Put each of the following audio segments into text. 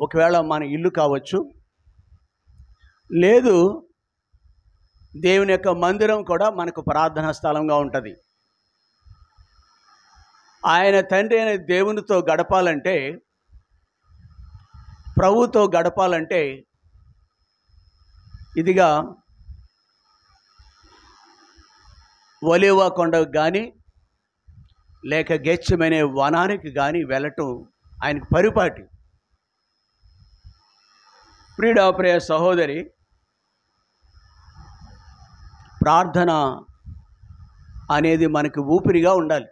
ఒకవేళ మన ఇల్లు కావచ్చు, లేదు దేవుని యొక్క మందిరం కూడా మనకు ప్రార్థనా స్థలంగా ఉంటుంది. ఆయన తండ్రి అనే దేవునితో గడపాలంటే, ప్రభుతో గడపాలంటే ఇదిగా ఒలీవ కొండకు కానీ లేక గెత్సేమనే వనానికి కానీ వెళ్ళటం ఆయనకు పరిపాటి. ప్రియ సహోదరి, ప్రార్థన అనేది మనకి ఊపిరిగా ఉండాలి.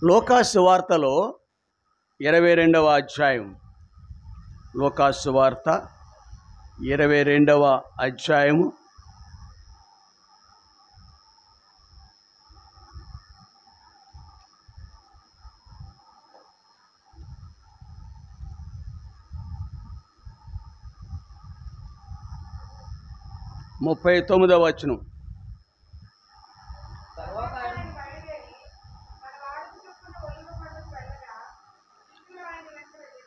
లూకాసు సువార్తలో 22వ అధ్యాయం, లూకాసు సువార్త 22వ అధ్యాయము 39వ వచనం.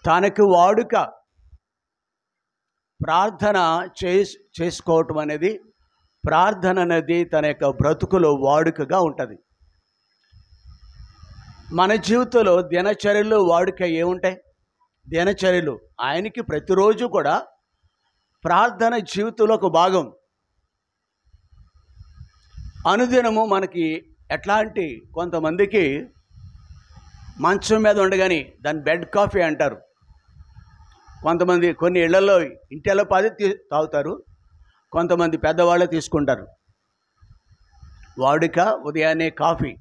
తనకు వాడుక ప్రార్థన చేసుకోవటం అనేది, ప్రార్థన అనేది తన యొక్క బ్రతుకులో వాడుకగా ఉంటుంది. మన జీవితంలో దినచర్యలు వాడుక ఏముంటాయి? దినచర్యలు ఆయనకి ప్రతిరోజు కూడా ప్రార్థన జీవితంలో ఒక భాగం. అనుదినము మనకి ఎట్లాంటి, కొంతమందికి మంచం మీద ఉండగానే దాన్ని బెడ్ కాఫీ అంటారు. కొంతమంది కొన్ని ఇళ్లలో ఇంటిలో పది తాగుతారు, కొంతమంది పెద్దవాళ్ళే తీసుకుంటారు. వాడుక ఉదయాన్నే కాఫీ,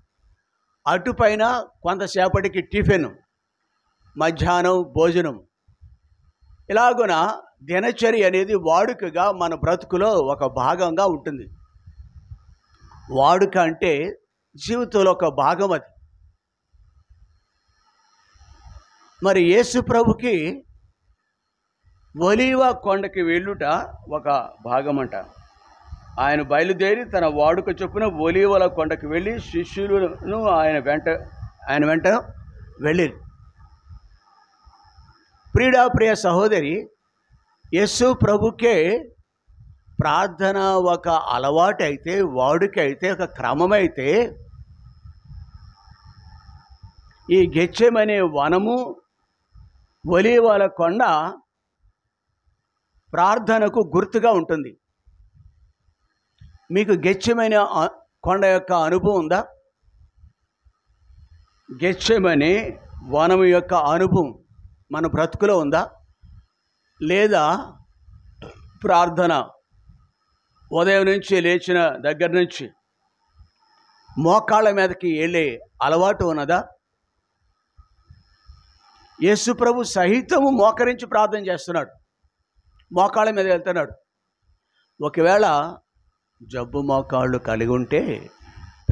అటుపైన కొంతసేపటికి టిఫిన్, మధ్యాహ్నం భోజనం. ఇలాగున దినచర్య అనేది వాడుకగా మన బ్రతుకులో ఒక భాగంగా ఉంటుంది. వాడుక అంటే జీవితంలో ఒక భాగం అది. మరి యేసు ప్రభుకి ఒలీవ కొండకి వెళ్ళుట ఒక భాగమంట. ఆయన బయలుదేరి తన వాడుక చొప్పున ఒలీవల కొండకి వెళ్ళి శిష్యులను ఆయన వెంట వెళ్ళి. ప్రియ సహోదరి, యేసు ప్రభుకే ప్రార్థన ఒక అలవాటు అయితే, వాడుక అయితే, ఒక క్రమమైతే, ఈ గెత్సేమనే వనము, ఒలీవల కొండ ప్రార్థనకు గుర్తుగా ఉంటుంది. మీకు గెత్సేమనే కొండ యొక్క అనుభవం ఉందా? గెత్సేమనే వనము యొక్క అనుభవం మన బ్రతుకులో ఉందా? లేదా ప్రార్థన ఉదయం నుంచి లేచిన దగ్గర నుంచి మోకాళ్ళ మీదకి వెళ్ళే అలవాటు ఉన్నదా? యేసు ప్రభు సహితము మోకరించి ప్రార్థన చేస్తున్నాడు, మోకాళ్ళ మీద వెళ్తున్నాడు. ఒకవేళ జబ్బు మోకాళ్ళు కలిగి ఉంటే,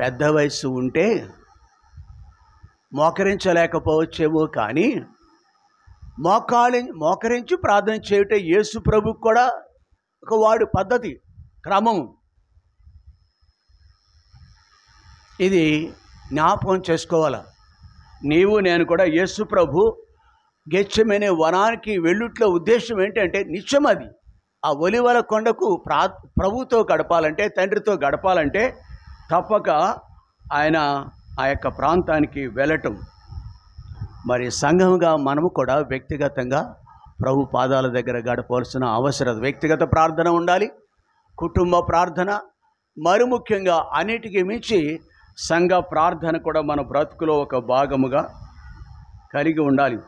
పెద్ద వయసు ఉంటే మోకరించలేకపోవచ్చేమో, కానీ మోకరించి ప్రార్థన చేయటం యేసు ప్రభుకు కూడా ఒక వాడి పద్ధతి, క్రమం. ఇది జ్ఞాపకం చేసుకోవాలా. నీవు నేను కూడా యేసు ప్రభు గెత్సేమనే వనానికి వెళ్ళుట్లో ఉద్దేశం ఏంటంటే నిత్యం అది. ఆ ఒలీవల కొండకు ప్రభుతో గడపాలంటే, తండ్రితో గడపాలంటే తప్పక ఆయన ఆ యొక్క ప్రాంతానికి వెళ్ళటం. మరి సంఘంగా మనము కూడా వ్యక్తిగతంగా ప్రభు పాదాల దగ్గర గడపవలసిన అవసరం. వ్యక్తిగత ప్రార్థన ఉండాలి, కుటుంబ ప్రార్థన, మరి ముఖ్యంగా అన్నిటికీ మించి సంఘ ప్రార్థన కూడా మన బ్రతుకులో ఒక భాగముగా కలిగి ఉండాలి.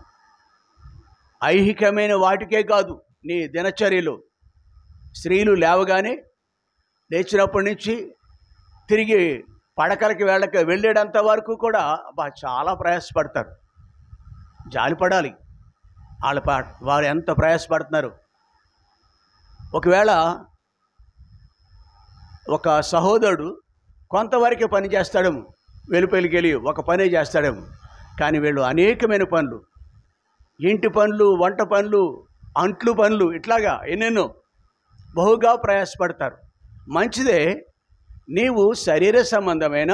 ఐహికమైన వాటికే కాదు, నీ దినచర్యలు స్త్రీలు లేచినప్పటి నుంచి తిరిగి పడకలకి వెళ్ళేటంత వరకు కూడా చాలా ప్రయాసపడతారు. జాలిపడాలి, వారు ఎంత ప్రయాసపడుతున్నారు. ఒకవేళ ఒక సహోదరుడు కొంతవరకే పని చేస్తాడేమో, వెలుపలికెళ్ళి ఒక పనే చేస్తాడేమో, కానీ వీళ్ళు అనేకమైన పనులు, ఇంటి పనులు, వంట పనులు, అంట్లు పనులు, ఇట్లాగా ఎన్నెన్నో బహుగా ప్రయాసపడతారు. మంచిదే, నీవు శరీర సంబంధమైన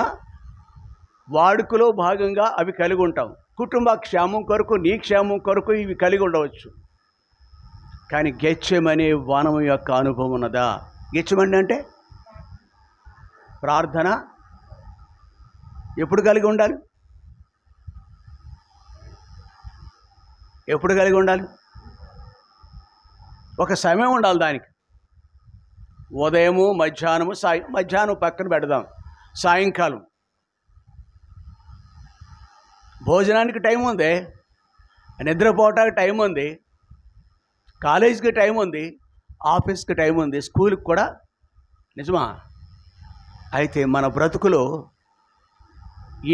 వాడుకలో భాగంగా అవి కలిగి ఉంటావు. కుటుంబ క్షేమం కొరకు, నీ క్షేమం కొరకు ఇవి కలిగి ఉండవచ్చు. కానీ గెత్సేమనే వనం యొక్క అనుభవం ఉన్నదా? గెత్సేమని అంటే ప్రార్థన ఎప్పుడు కలిగి ఉండాలి? ఎప్పుడు కలిగి ఉండాలి? ఒక సమయం ఉండాలి దానికి. ఉదయము, మధ్యాహ్నము, మధ్యాహ్నం పక్కన పెడదాం, సాయంకాలం భోజనానికి టైం ఉంది, నిద్రపోవటానికి టైం ఉంది, కాలేజీకి టైం ఉంది, ఆఫీస్కి టైం ఉంది, స్కూల్కి కూడా. నిజమా? అయితే మన బ్రతుకులో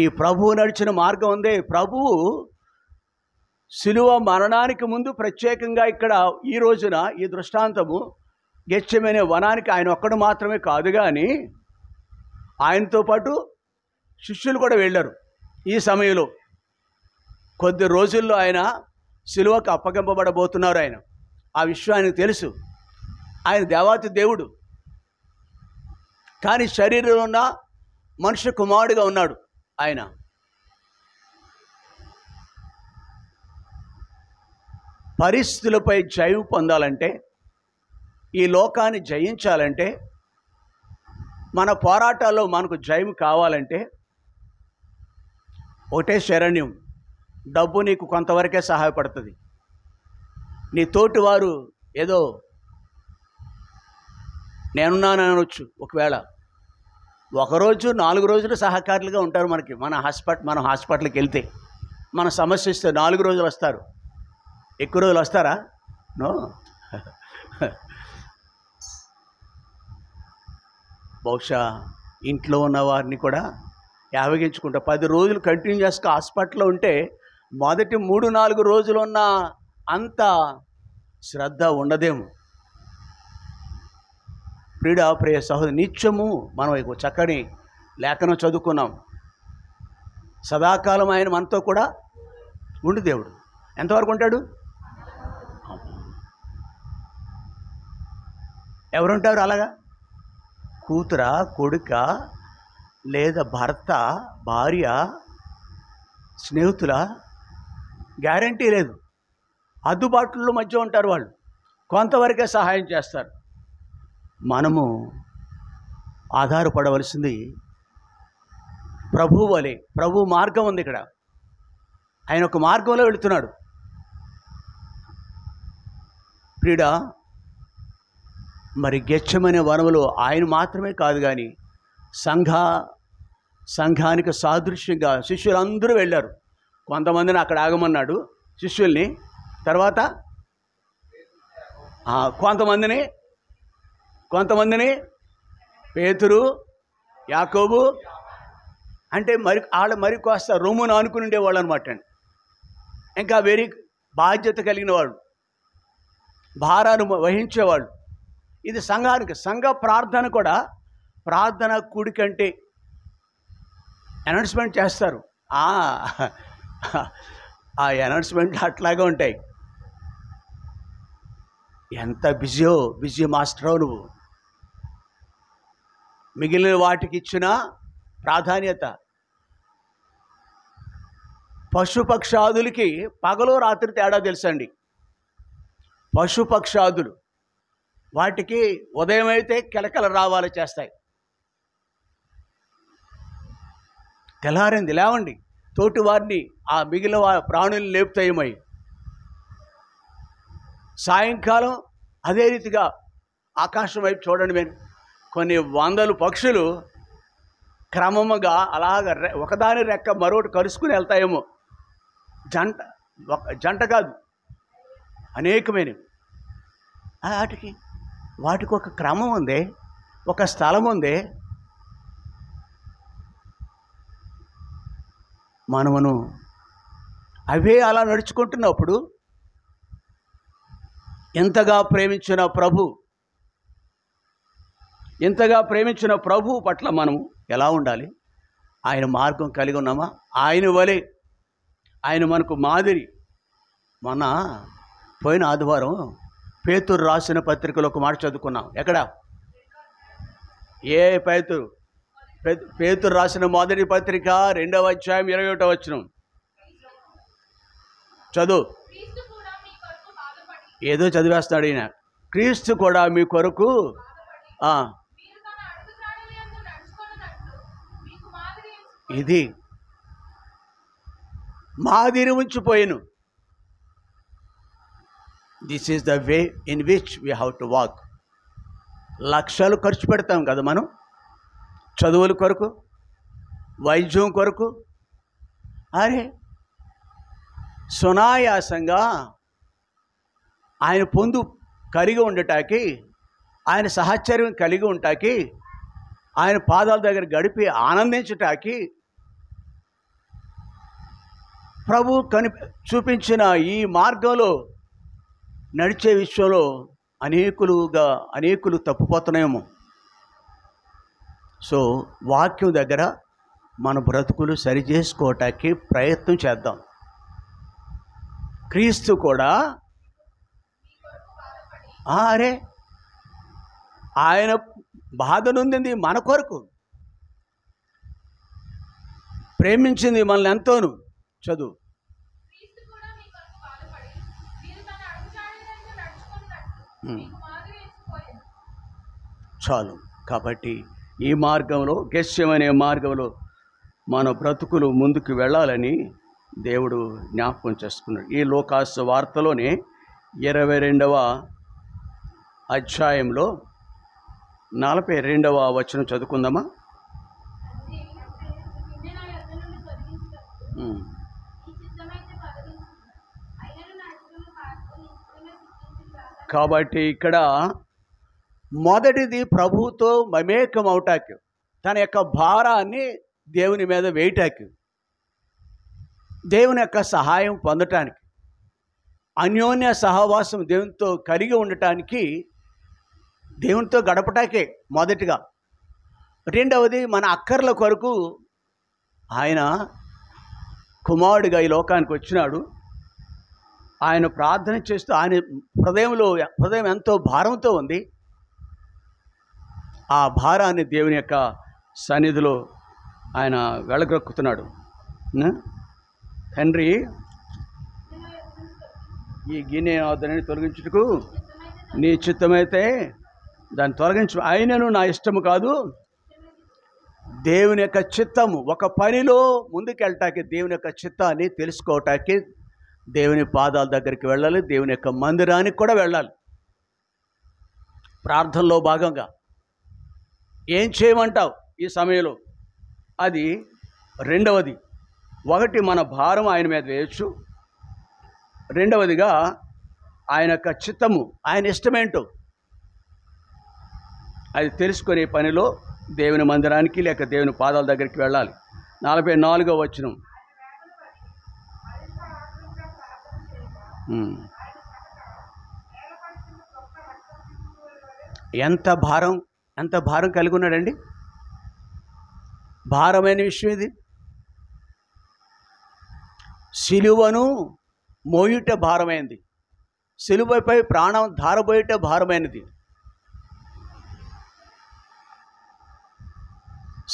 ఈ ప్రభువు నడిచిన మార్గం ఉంది. ప్రభువు శిలువ మరణానికి ముందు ప్రత్యేకంగా ఇక్కడ ఈ రోజున ఈ దృష్టాంతము గెత్సేమనే వనానికి ఆయన ఒక్కడు మాత్రమే కాదు, కానీ ఆయనతో పాటు శిష్యులు కూడా వెళ్ళారు. ఈ సమయంలో కొద్ది రోజుల్లో ఆయన శిలువకు అప్పగింపబడబోతున్నారు. ఆయన ఆ విషయం ఆయనకు తెలుసు. ఆయన దేవాతి దేవుడు, కానీ శరీరంలో ఉన్న మనుష్య కుమారుడిగా ఉన్నాడు ఆయన. పరిస్థితులపై జయం పొందాలంటే, ఈ లోకాన్ని జయించాలంటే, మన పోరాటాల్లో మనకు జయం కావాలంటే ఒకటే శరణ్యం. డబ్బు నీకు కొంతవరకే సహాయపడుతుంది. నీ తోటి వారు ఏదో నేనున్నాను అనొచ్చు. ఒకవేళ ఒకరోజు 4 రోజులు సహకారులుగా ఉంటారు మనకి. మనం హాస్పిటల్కి వెళ్తే మన సమస్య ఇస్తే 4 రోజులు వస్తారు. ఎక్కువ రోజులు వస్తారా? నో. బహుశా ఇంట్లో ఉన్న వారిని కూడా యావగించుకుంటా 10 రోజులు కంటిన్యూస్గా హాస్పిటల్లో ఉంటే మొదటి 3-4 రోజులు ఉన్న అంత శ్రద్ధ ఉండదేమో. ప్రియ సహోదరు, నిత్యము మనం చక్కని లేఖనం చదువుకున్నాం. సదాకాలం ఆయన మనతో కూడా ఉండు దేవుడు. ఎంతవరకు ఉంటాడు? ఎవరుంటారు అలాగా? కూతుర, కొడుక, లేదా భర్త, భార్య, స్నేహితుల? గ్యారంటీ లేదు. అందుబాటులో మధ్య ఉంటారు వాళ్ళు. కొంతవరకే సహాయం చేస్తారు. మనము ఆధారపడవలసింది ప్రభువు వలె. ప్రభు మార్గం ఉంది ఇక్కడ. ఆయన ఒక మార్గంలో వెళుతున్నాడు. ప్రియుడా, మరి గెత్సేమనే వనములో ఆయన మాత్రమే కాదు, కానీ సంఘానికి సాదృశ్యంగా శిష్యులందరూ వెళ్ళారు. కొంతమందిని అక్కడ ఆగమన్నాడు శిష్యుల్ని. తర్వాత కొంతమందిని పేతురు, యాకోబు, అంటే మరి కాస్త రొమ్మును ఆనుకుని ఉండేవాళ్ళు అనమాట అండి. ఇంకా వెరీ బాధ్యత కలిగిన వాళ్ళు, భారాన్ని వహించేవాళ్ళు. ఇది సంఘానికి. సంఘ ప్రార్థన కూడా ప్రార్థన కూడి కంటే అనౌన్స్మెంట్ చేస్తారు. ఆ అనౌన్స్మెంట్ అట్లాగే ఉంటాయి. ఎంత బిజీ మాస్టరో నువ్వు. మిగిలిన వాటికి ఇచ్చిన ప్రాధాన్యత. పశుపక్షాదులకి పగలు రాత్రి తేడా తెలుసండి. పశుపక్షాదులు వాటికి ఉదయం అయితే కిలకల రావాలి చేస్తాయి. తెల్లారింది లేవండి, తోటి వారిని, ఆ మిగిలిన ప్రాణులను లేపుతాయమై. సాయంకాలం అదే రీతిగా ఆకాశం వైపు చూడండి. మేము కొన్ని వందలు పక్షులు క్రమముగా అలాగ ఒకదాని రెక్క మరొకటి కలుసుకుని వెళ్తాయేమో. జంట కాదు, అనేకమైనవి. వాటికి ఒక క్రమం ఉంది, ఒక స్థలం ఉంది. మనమును అవే అలా నడుచుకుంటున్నప్పుడు ఎంతగా ప్రేమించిన ప్రభు పట్ల మనం ఎలా ఉండాలి? ఆయన మార్గం కలిగి ఉన్నామా? ఆయన వలె ఆయన మనకు మాదిరి. మొన్న పోయిన ఆదివారం పేతురు రాసిన పత్రికలో ఒక మాట చదువుకున్నాం. ఎక్కడ? పేతురు పేతురు రాసిన మొదటి పత్రిక 2వ అధ్యాయం 21వ వచనం చదువు. ఏదో చదివేస్తాడు ఈయన. క్రీస్తు కూడా మీ కొరకు ఇది మాదిరి ఉంచిపోయిను. This is the way in which we have to walk. లక్షలు ఖర్చు పెడతాం కదా మనం, చదువుల కొరకు, వైద్యం కొరకు. అరే సునాయాసంగా ఆయన పొందు కలిగి ఉండటానికి, ఆయన సహచర్యం కలిగి ఉండటానికి, ఆయన పాదాల దగ్గర గడిపి ఆనందించటానికి ప్రభు చూపించిన ఈ మార్గంలో నడిచే విషయంలో అనేకులు తప్పుపోతున్నాయేమో. సో వాక్యం దగ్గర మన బ్రతుకులు సరిచేసుకోవటానికి ప్రయత్నం చేద్దాం. క్రీస్తు కూడా అరే ఆయన బాధ నొందింది మన కొరకు, ప్రేమించింది మనల్ని ఎంతోను. చదువు. చాలు. కాబట్టి ఈ మార్గంలో, గెస్యమనే మార్గంలో మన బ్రతుకులు ముందుకు వెళ్ళాలని దేవుడు జ్ఞాపకం చేసుకున్నాడు. ఈ లోకాసు వార్తలోనే 22వ అధ్యాయంలో 42వ వచనం చదువుకుందామా. కాబట్టి ఇక్కడ మొదటిది ప్రభువుతో మమేకం అవటానికి, తన యొక్క భారాన్ని దేవుని మీద వేయటానికి, దేవుని యొక్క సహాయం పొందటానికి, అన్యోన్య సహవాసం దేవునితో కలిగి ఉండటానికి, దేవునితో గడపటాకే మొదటిగా. రెండవది మన అక్కర్ల కొరకు ఆయన కుమారుడిగా ఈ లోకానికి వచ్చినాడు. ఆయన ప్రార్థన చేస్తూ ఆయన హృదయం ఎంతో భారంతో ఉంది. ఆ భారాన్ని దేవుని యొక్క సన్నిధిలో ఆయన వెళ్ళగొక్కుతున్నాడు. తండ్రి, ఈ గిన్నె వద్దని తొలగించుటకు నీ చిత్తమైతే దాన్ని తొలగించు. అయినను నా ఇష్టము కాదు, దేవుని యొక్క చిత్తము. ఒక పనిలో ముందుకెళ్ళటానికి, దేవుని యొక్క చిత్తాన్ని తెలుసుకోవటానికి దేవుని పాదాల దగ్గరికి వెళ్ళాలి, దేవుని యొక్క మందిరానికి కూడా వెళ్ళాలి. ప్రార్థనలో భాగంగా ఏం చేయమంటావు ఈ సమయంలో? అది రెండవది. ఒకటి, మన భారం ఆయన మీద వేయచ్చు. రెండవదిగా ఆయన యొక్క చిత్తము, ఆయన ఇష్టమేంటో అది తెలుసుకునే పనిలో దేవుని మందిరానికి లేక దేవుని పాదాల దగ్గరికి వెళ్ళాలి. 44వ వచనం. ఎంత భారం కలిగి ఉన్నాడండి. భారమైన విషయం ఇది. సిలువను మోయుట భారమైనది, సిలువపై ప్రాణం ధారబోయుట భారమైనది,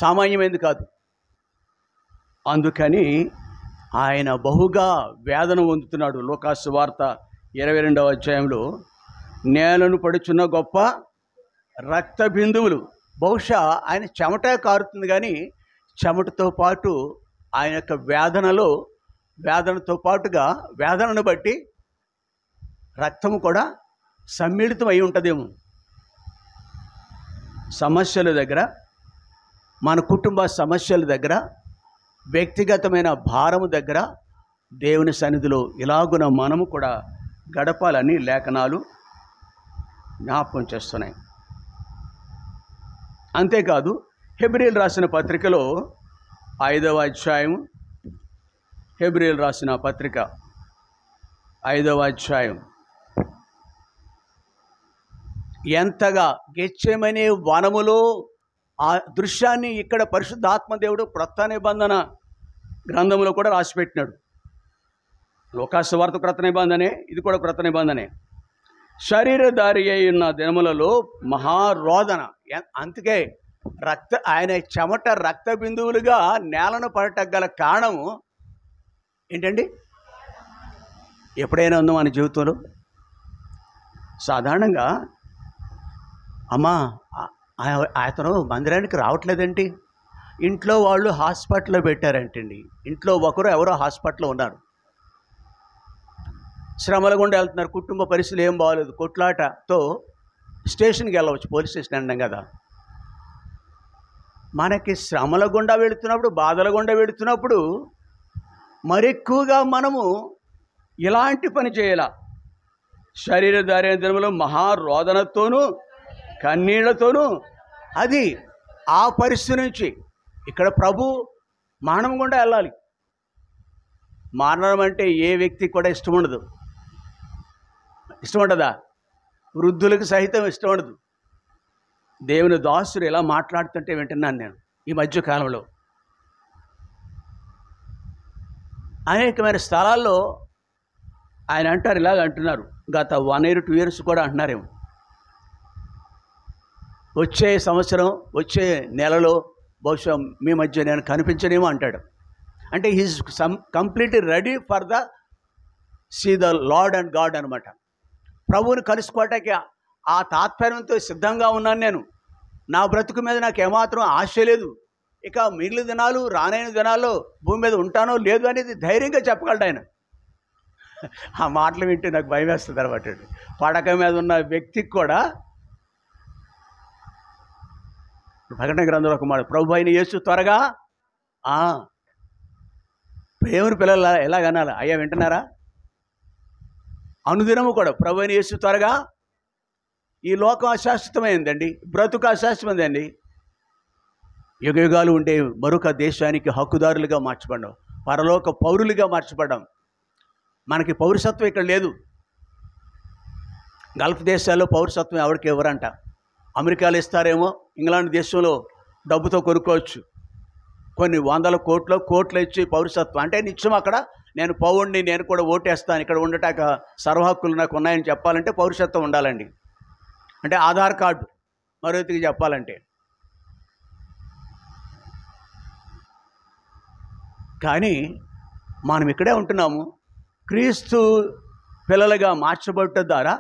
సామాన్యమైనది కాదు. అందుకని ఆయన బహుగా వేదన పొందుతున్నాడు. లోకాసు వార్త 22వ అధ్యాయంలో నేలను పడుచున్న గొప్ప రక్త బిందువులు. బహుశా ఆయన చెమట కారుతుంది, కానీ చెమటతో పాటు ఆయన యొక్క వేదనతో పాటుగా వేదనను బట్టి రక్తము కూడా సమ్మిళితం అయి ఉంటుందేమో. సమస్యల దగ్గర, మన కుటుంబ సమస్యల దగ్గర, వ్యక్తిగతమైన భారము దగ్గర దేవుని సన్నిధిలో ఇలాగున మనము కూడా గడపాలని లేఖనాలు జ్ఞాపకం చేస్తున్నాయి. అంతేకాదు, హెబ్రీయులు రాసిన పత్రికలో 5వ అధ్యాయం, హెబ్రీయులు రాసిన పత్రిక 5వ అధ్యాయం ఎంతగా గెత్సేమనే వనములో ఆ దృశ్యాన్ని ఇక్కడ పరిశుద్ధాత్మ దేవుడు క్రొత్త నిబంధన గ్రంథంలో కూడా రాసిపెట్టినాడు. లోకాసు వార్త క్రొత్త నిబంధనే, ఇది కూడా క్రొత్త నిబంధనే. శరీరధారి అయి ఉన్న దినములలో మహారోదన. అందుకే ఆయన చెమట రక్త బిందువులుగా నేలను పడటం గల కారణము ఏంటండి? ఎప్పుడైనా ఉందో మన జీవితంలో సాధారణంగా అమ్మా అతను మందిరానికి రావట్లేదేంటి, ఇంట్లో వాళ్ళు హాస్పిటల్లో పెట్టారంటండి, ఇంట్లో ఒకరు ఎవరో హాస్పిటల్లో ఉన్నారు, శ్రమల గుండా వెళ్తున్నారు, కుటుంబ పరిస్థితులు ఏం బాగోలేదు, కొట్లాటతో స్టేషన్కి వెళ్ళవచ్చు, పోలీస్ స్టేషన్ అన్నాం కదా. మనకి శ్రమల గుండా వెళుతున్నప్పుడు, బాధల గుండా వెళుతున్నప్పుడు మరెక్కువగా మనము ఇలాంటి పని చేయాల. శరీర దారిద్ర్యములో మహారోదనతోనూ కన్నీళ్లతోనూ, అది ఆ పరిస్థితి నుంచి ఇక్కడ ప్రభు మరణం గుండా వెళ్ళాలి. మరణం అంటే ఏ వ్యక్తికి కూడా ఇష్టం ఉండదు. ఇష్టం ఉండదా? వృద్ధులకు సహితం ఇష్టం ఉండదు. దేవుని దాసుడు ఎలా మాట్లాడుతుంటే వింటున్నాను నేను ఈ మధ్య కాలంలో. అనేకమైన స్థలాల్లో ఆయన అంటారు, ఇలాగ అంటున్నారు, గత 1 year 2 years కూడా అంటున్నారేమో, వచ్చే సంవత్సరం వచ్చే నెలలో బహుశా మీ మధ్య నేను కనిపించనేమో అంటాడు. అంటే he's completely ready for the see the lord and god అనమాట. ప్రభువుని కలుసుకోవటానికి ఆ తాత్పర్యంతో సిద్ధంగా ఉన్నాను నేను. నా బ్రతుకు మీద నాకు ఏమాత్రం ఆశ లేదు. ఇక మిగిలిన దినాలు, రానైన దినాల్లో భూమి మీద ఉంటానో లేదు అనేది ధైర్యంగా చెప్పగలడు ఆయన. ఆ మాటలు వింటే నాకు భయం వేస్తుంది అనమాట. పడక మీద ఉన్న వ్యక్తికి కూడా ప్రకటన గ్రంథంలో ఒక మాట, ప్రభు అయిన యేసు త్వరగా. దేవుని పిల్లలు ఎలాగనాలి? అయ్యా వింటున్నారా? అనుదినము కూడా ప్రభు అయిన యేసు త్వరగా. ఈ లోకం అశాశ్వతమైందండి, బ్రతుకు అశాశ్వతమైందండి. యుగయుగాలు ఉండే మరొక దేశానికి హక్కుదారులుగా మార్చబడ్డాం, పరలోక పౌరులుగా మార్చబడ్డాం. మనకి పౌరసత్వం ఇక్కడ లేదు. గల్ఫ్ దేశాల్లో పౌరసత్వం ఎవరికి ఎవరంట, అమెరికాలో ఇస్తారేమో, ఇంగ్లాండ్ దేశంలో డబ్బుతో కొనుక్కోవచ్చు, కొన్ని 100 కోట్లు ఇచ్చి పౌరసత్వం. అంటే నిత్యం అక్కడ నేను పౌరుణ్ణి, నేను కూడా ఓటేస్తాను, ఇక్కడ ఉండటాక సర్వహక్కులు నాకు ఉన్నాయని చెప్పాలంటే పౌరసత్వం ఉండాలండి. అంటే ఆధార్ కార్డు మరొకరికి చెప్పాలంటే. కానీ మనం ఇక్కడే ఉంటున్నాము, క్రీస్తు పిల్లలుగా మార్చబడటం ద్వారా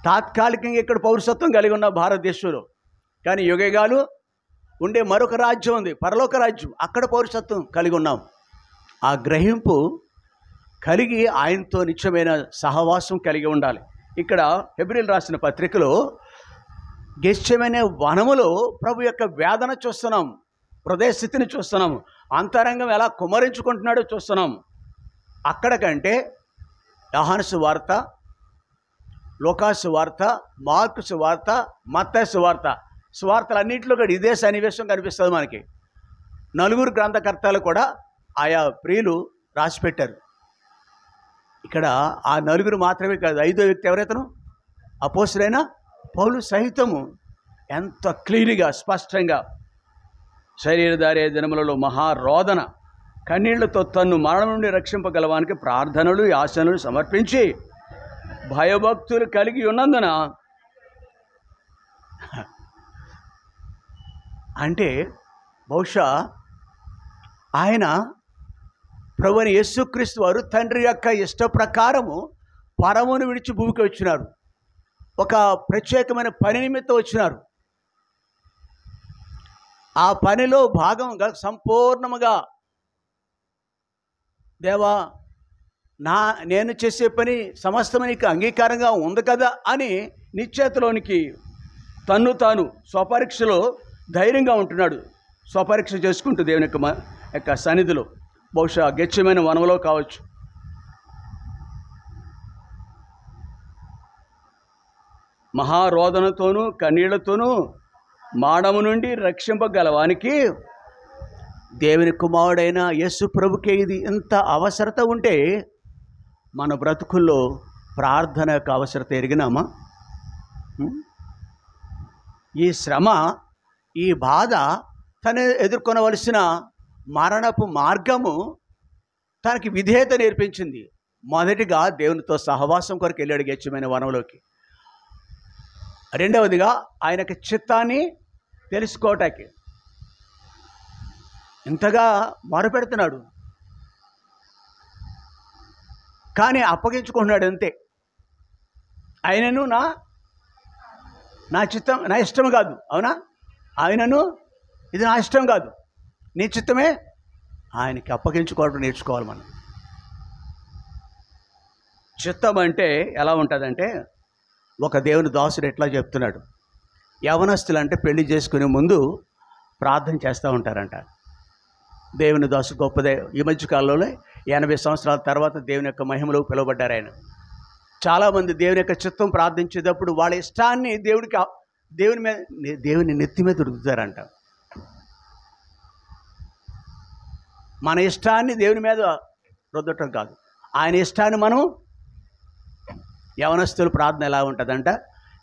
తాత్కాలికంగా ఇక్కడ పౌరసత్వం కలిగి ఉన్న భారతదేశంలో. కానీ యుగయుగాలు ఉండే మరొక రాజ్యం ఉంది, పరలోక రాజ్యం, అక్కడ పౌరసత్వం కలిగి ఉన్నాం. ఆ గ్రహింపు కలిగి ఆయనతో నిత్యమైన సహవాసం కలిగి ఉండాలి. ఇక్కడ హెబ్రీయులు రాసిన పత్రికలో గెత్సేమనే వనములో ప్రభు యొక్క వేదన చూస్తున్నాం, హృదయ స్థితిని చూస్తున్నాం, అంతరంగం ఎలా కుమ్మరించుకుంటున్నాడో చూస్తున్నాం. అక్కడ కంటే యోహాను సువార్త, లూకా సువార్త, మార్కు సువార్త, మత్తయి సువార్త, సువార్తలన్నింటిలో కూడా ఇదే సన్నివేశం కనిపిస్తుంది మనకి. 4 గ్రంథకర్తలు కూడా ఆయా ప్రియులు రాసిపెట్టారు. ఇక్కడ ఆ 4 మాత్రమే కాదు, 5వ వ్యక్తి ఎవరైతేనో అపోస్తలుడైన పౌలు సహితము ఎంత క్లియర్గా స్పష్టంగా శరీరధారే దినములలో మహారోదన కన్నీళ్లతో తన్ను మరణం నుండి రక్షింపగలవానికి ప్రార్థనలు యాసనలు సమర్పించి భయభక్తులు కలిగి ఉన్నందున, అంటే బహుశా ఆయన ప్రభువైన యేసుక్రీస్తు వారు తండ్రి యొక్క ఇష్ట ప్రకారము పరమును విడిచి భూమికి వచ్చినారు. ఒక ప్రత్యేకమైన పని నిమిత్తం వచ్చినారు. ఆ పనిలో భాగంగా సంపూర్ణముగా దేవా నేను చేసే పని సమస్తం నీకు అంగీకారంగా ఉంది కదా అని నిశ్చేతలోనికి తన్ను తాను స్వపరీక్షలో ధైర్యంగా ఉంటున్నాడు. స్వపరీక్ష చేసుకుంటూ దేవుని యొక్క సన్నిధిలో, బహుశా గెత్సేమనే వనంలో కావచ్చు. మహారోదనతోనూ కన్నీళ్లతోనూ మాడము నుండి రక్షింపగలవానికి దేవుని కుమారుడైన యేసు ప్రభుకే ఇది ఇంత అవసరత ఉంటే మన బ్రతుకుల్లో ప్రార్థన యొక్క అవసరత ఎరిగినామా? ఈ శ్రమ, ఈ బాధ, తను ఎదుర్కొనవలసిన మరణపు మార్గము తనకి విధేయత నేర్పించింది. మొదటిగా దేవునితో సహవాసం కొరకు వెళ్ళాడు గెత్సేమనే వనంలోకి. రెండవదిగా ఆయనకి చిత్తాన్ని తెలుసుకోవటానికి ఇంతగా మొరపెడుతున్నాడు. కానీ అప్పగించుకుంటున్నాడు అంతే. ఆయనను నా చిత్తం, నా ఇష్టం కాదు. అవునా? ఆయనను ఇది నా ఇష్టం కాదు, నీ చిత్తమే. ఆయనకి అప్పగించుకోవడం నేర్చుకోవాలి మనం. చిత్తం అంటే ఎలా ఉంటుందంటే, ఒక దేవుని దాసుడు ఎట్లా చెప్తున్నాడు, యవనస్తులు అంటే పెళ్లి చేసుకునే ముందు ప్రార్థన చేస్తూ ఉంటారంట. దేవుని దాసుడు గొప్పదే. ఈ మధ్యకాలంలో 80 సంవత్సరాల తర్వాత దేవుని యొక్క మహిమలో పిలువబడ్డారు ఆయన. చాలామంది దేవుని యొక్క చిత్తం ప్రార్థించేటప్పుడు వాళ్ళ ఇష్టాన్ని దేవుని నెత్తి మీద రుద్దుతారంట. మన ఇష్టాన్ని దేవుని మీద రుద్దటం కాదు, ఆయన ఇష్టాన్ని మనం. యవనస్తుల ప్రార్థన ఎలా ఉంటుందంట,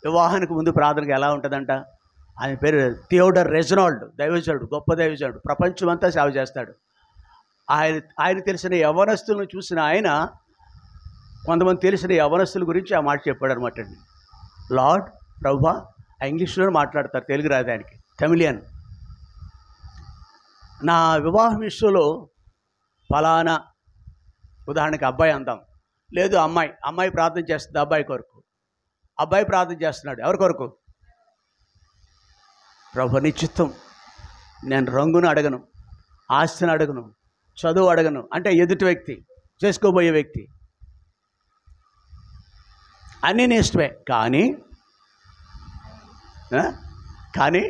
వివాహానికి ముందు ప్రార్థనకు ఎలా ఉంటుందంట. ఆయన పేరు థియోడర్ రెజ్నాల్డ్, దైవజనుడు, గొప్ప దైవజనుడు, ప్రపంచమంతా సేవ చేస్తాడు. ఆయన తెలిసిన యవనస్తులను చూసిన ఆయన కొంతమంది తెలిసిన యవనస్తుల గురించి ఆ మాట చెప్పాడు అనమాట అండి. లార్డ్, ప్రభువా, ఇంగ్లీష్లో మాట్లాడతారు, తెలుగు రాదు ఆయనకి, తమిళియన్. నా వివాహ విషయంలో ఫలానా, ఉదాహరణకి అబ్బాయి అందాం, లేదు అమ్మాయి ప్రార్థన చేస్తుంది అబ్బాయి కొరకు. అబ్బాయి ప్రార్థన చేస్తున్నాడు ఎవరి కొరకు? ప్రభు నీ చిత్తం. నేను రంగును అడగను, ఆస్తిని అడగను, చదువు అడగను. అంటే ఎదుటి వ్యక్తి, చేసుకోబోయే వ్యక్తి, అన్నీ నీ ఇష్టమే. కానీ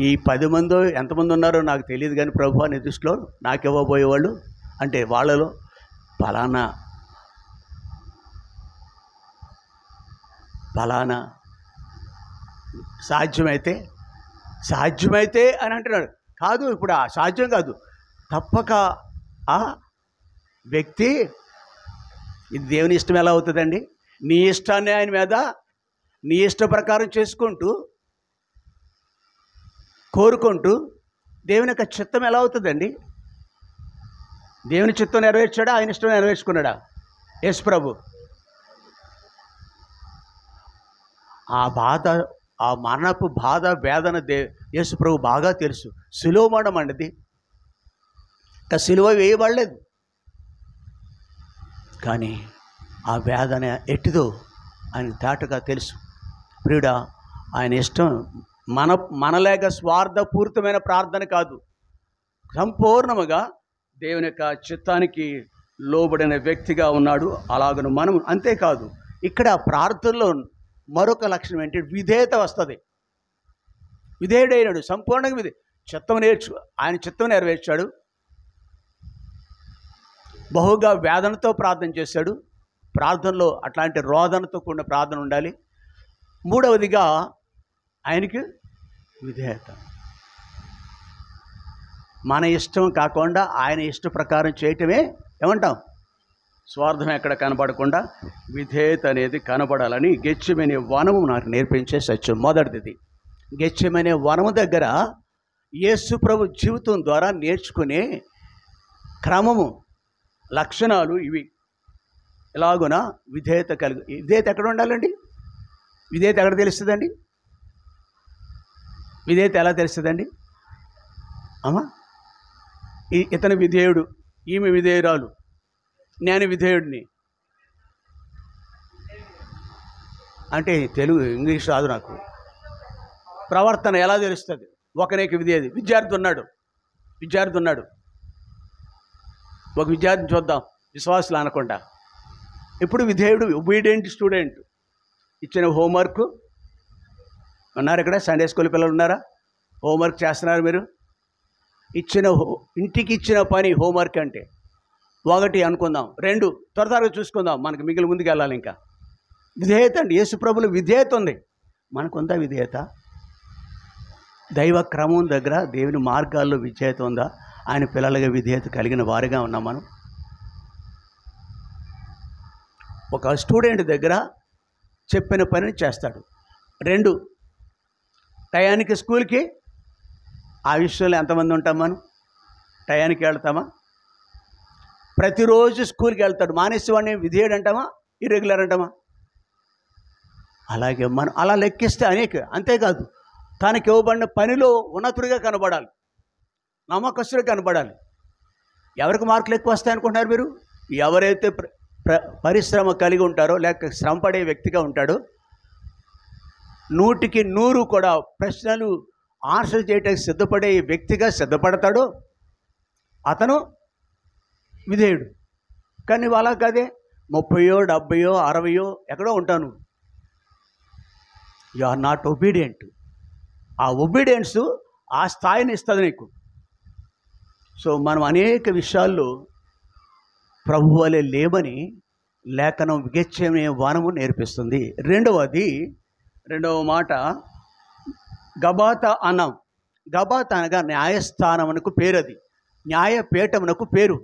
ఈ 10 మందో ఎంతమంది ఉన్నారో నాకు తెలియదు, కానీ ప్రభు నీ దృష్టిలో నాకు ఇవ్వబోయేవాళ్ళు అంటే వాళ్ళలో ఫలానా సాధ్యమైతే అని అంటున్నాడు. కాదు, ఇప్పుడు ఆ సాధ్యం కాదు, తప్పక ఆ వ్యక్తి. ఇది దేవుని ఇష్టం ఎలా అవుతుందండి? నీ ఇష్టాన్ని ఆయన మీద నీ ఇష్ట ప్రకారం చేసుకుంటూ కోరుకుంటూ దేవుని యొక్క చిత్తం ఎలా అవుతుందండి? దేవుని చిత్తం నెరవేర్చాడా, ఆయన ఇష్టం నెరవేర్చుకున్నాడా? యేసు ప్రభు ఆ బాధ, ఆ మరణపు బాధ వేదన యేసు ప్రభు బాగా తెలుసు. సిలువ మరణం అన్నది ఇంకా సిలువ వేయబడలేదు, కానీ ఆ వేదన ఎట్టిదో ఆయన తేటగా తెలుసు. ప్రియుడా, ఆయన ఇష్టం మనలేక స్వార్థపూరితమైన ప్రార్థన కాదు, సంపూర్ణముగా దేవుని యొక్క చిత్తానికి లోబడిన వ్యక్తిగా ఉన్నాడు. అలాగను మనం. అంతేకాదు, ఇక్కడ ప్రార్థనలో మరొక లక్షణం ఏంటి? విధేయత వస్తుంది. విధేయుడైనాడు, సంపూర్ణంగా ఆయన చిత్తం నెరవేర్చాడు. బహుగా వేదనతో ప్రార్థన చేశాడు. ప్రార్థనలో అట్లాంటి రోదనతో కూడిన ప్రార్థన ఉండాలి. మూడవదిగా ఆయనకి విధేయత. మన ఇష్టం కాకుండా ఆయన ఇష్ట ప్రకారం చేయటమే ఏమంటాం? స్వార్థం ఎక్కడ కనబడకుండా విధేయత అనేది కనబడాలని గెత్సేమనే వనము నాకు నేర్పించే సత్యం. మొదటిది, గెత్సేమనే వనము దగ్గర యేసు ప్రభు జీవితం ద్వారా నేర్చుకునే క్రమము, లక్షణాలు ఇవి. ఎలాగున విధేయత విధేయత ఎక్కడ ఉండాలండి? విధేయత ఎక్కడ తెలుస్తుందండి? విధేయత ఎలా తెలుస్తుందండి? అమ్మా, ఇతను విధేయుడు, ఈమె విధేయురాలు, నేను విధేయుడిని అంటే తెలుగు, ఇంగ్లీష్ రాదు నాకు. ప్రవర్తన ఎలా తెలుస్తుంది? ఒకరికి విధేయుడు. విద్యార్థి ఉన్నాడు, ఒక విద్యార్థిని చూద్దాం, విశ్వాసులు అనకుండా. ఇప్పుడు విధేయుడు, ఒబీడియంట్ స్టూడెంట్. ఇచ్చిన హోంవర్క్ ఉన్నారు ఇక్కడ, సండే స్కూల్ పిల్లలు ఉన్నారా? హోంవర్క్ చేస్తున్నారు మీరు? ఇంటికి ఇచ్చిన పని హోంవర్క్ అంటే 1 అనుకుందాం, 2 త్వరగా చూసుకుందాం, మనకి మిగిలిన ముందుకు వెళ్ళాలి. ఇంకా విధేయత అండి. యేసు ప్రభువులో విధేయత ఉంది. మనకుందా విధేయత? దైవ క్రమం దగ్గర, దేవుని మార్గాల్లో విధేయత ఉందా? ఆయన పిల్లలుగా విధేయత కలిగిన వారిగా ఉన్నాం మనం. ఒక స్టూడెంట్ దగ్గర చెప్పిన పనిని చేస్తాడు. 2 టయానికి స్కూల్కి, ఆ విషయంలో ఎంతమంది ఉంటాం మనం? టయానికి వెళ్తామా? ప్రతిరోజు స్కూల్కి వెళ్తాడు, మానేసేవాడిని విధేయుడు అంటామా, ఇర్రెగ్యులర్ అంటామా? అలాగే మనం అలా లెక్కిస్తే అనేక. అంతేకాదు, తనకి ఇవ్వబడిన పనిలో ఉన్నతుడిగా కనబడాలి, నమ్మకస్తుడిగా కనబడాలి. ఎవరికి మార్కులు ఎక్కువ వస్తాయనుకుంటున్నారు మీరు? ఎవరైతే పరిశ్రమ కలిగి ఉంటారో, లేక శ్రమ పడే వ్యక్తిగా ఉంటాడో, 100కి 100 కూడా ప్రశ్నలు ఆన్సర్ చేయడానికి సిద్ధపడే వ్యక్తిగా సిద్ధపడతాడో అతను విధేయుడు. కానీ అలా కాదే, 30, 70, 60 ఎక్కడో ఉంటాను. You are not obedient. ఆ ఒబీడియన్స్ ఆ స్థాయిని ఇస్తుంది నీకు. సో మనం అనేక విషయాల్లో ప్రభు వలె లేమని లేఖనం విగెచ్చమే వనము నేర్పిస్తుంది. రెండవ మాట గబాత అన్నాం. గబాత అనగా న్యాయస్థానమునకు పేరు, అది న్యాయపీఠమునకు పేరు.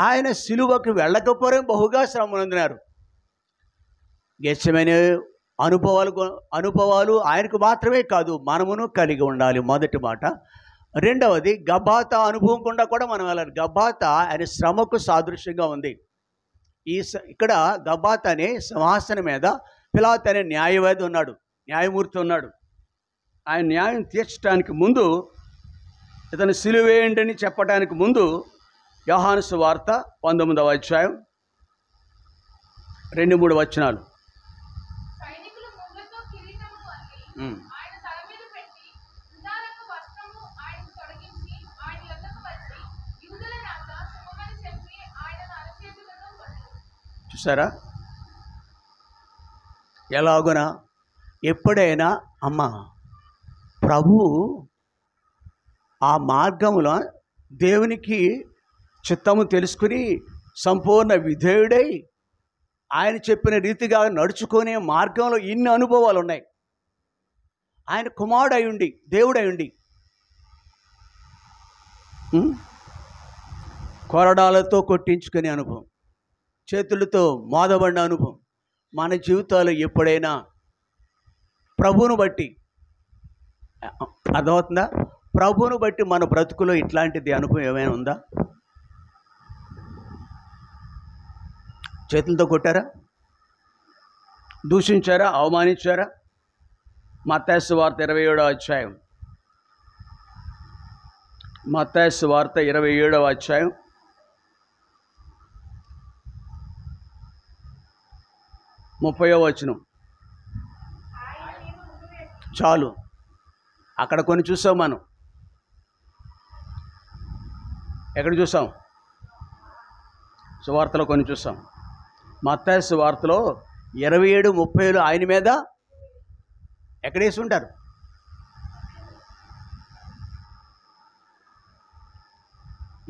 ఆయన సిలువకు వెళ్ళకపోవడం బహుగా శ్రమ పొందినారు. గెచ్చమైన అనుభవాలు ఆయనకు మాత్రమే కాదు, మనమును కలిగి ఉండాలి. మొదటి మాట. రెండవది గబాత అనుభవం గుండా కూడా మనం వెళ్ళాలి. గబాత ఆయన శ్రమకు సాదృశ్యంగా ఉంది. ఇక్కడ గబాత అనే సింహాసనం మీద పిలాతు అనే న్యాయవాది ఉన్నాడు, న్యాయమూర్తి ఉన్నాడు. ఆయన న్యాయం తీర్చడానికి ముందు, ఇతను సిలువేయండి అని చెప్పడానికి ముందు యోహాను సువార్త 19వ అధ్యాయం 2-3 వచనాలు. చూసారా? ఎలాగునా ఎప్పుడైనా ప్రభు ఆ మార్గంలో దేవునికి చిత్తము తెలుసుకుని సంపూర్ణ విధేయుడై ఆయన చెప్పిన రీతిగా నడుచుకునే మార్గంలో ఇన్ని అనుభవాలు ఉన్నాయి. ఆయన కుమారుడు అయ్యుండి, దేవుడు అయ్యుండి, కొరడాలతో కొట్టించుకునే అనుభవం, చేతులతో మోదబడిన అనుభవం. మన జీవితాలు ఎప్పుడైనా ప్రభువును బట్టి, అర్థమవుతుందా? ప్రభువును బట్టి మన బ్రతుకులో ఇట్లాంటిది అనుభవం ఏమైనా ఉందా? చేతులతో కొట్టారా? దూషించారా? అవమానించారా? మత్తయి సువార్త 27వ అధ్యాయం, మత్తయి సువార్త 27వ అధ్యాయం 30వ వచనం. చాలు, అక్కడ కొన్ని చూసాం మనం. ఎక్కడ చూసాం? సువార్తలో కొన్ని చూసాం. మత్తయి సువార్తలో 27, 30 ఆయన మీద ఎక్కడేసి ఉంటారు?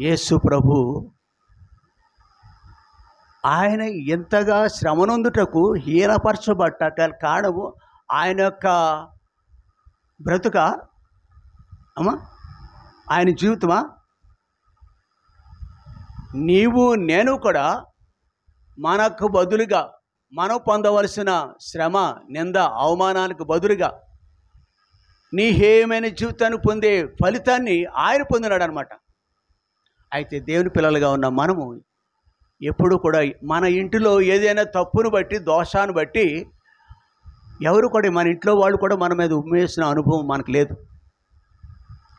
యేసు ప్రభు ఆయన ఎంతగా శ్రమనొందుటకు హీనపరచబట్ట కారణము ఆయన యొక్క బ్రతుక ఆయన జీవితమా? నీవు నేను కూడా మనకు బదులుగా మనం పొందవలసిన శ్రమ, నింద, అవమానానికి బదులుగా నీ హేయమైన జీవితాన్ని పొందే ఫలితాన్ని ఆయన పొందినాడు అనమాట. అయితే దేవుని పిల్లలుగా ఉన్న మనము ఎప్పుడు కూడా మన ఇంటిలో ఏదైనా తప్పును బట్టి, దోషాన్ని బట్టి ఎవరు కూడా, మన ఇంట్లో వాళ్ళు కూడా మన మీద ఉమ్మేసిన అనుభవం మనకు లేదు.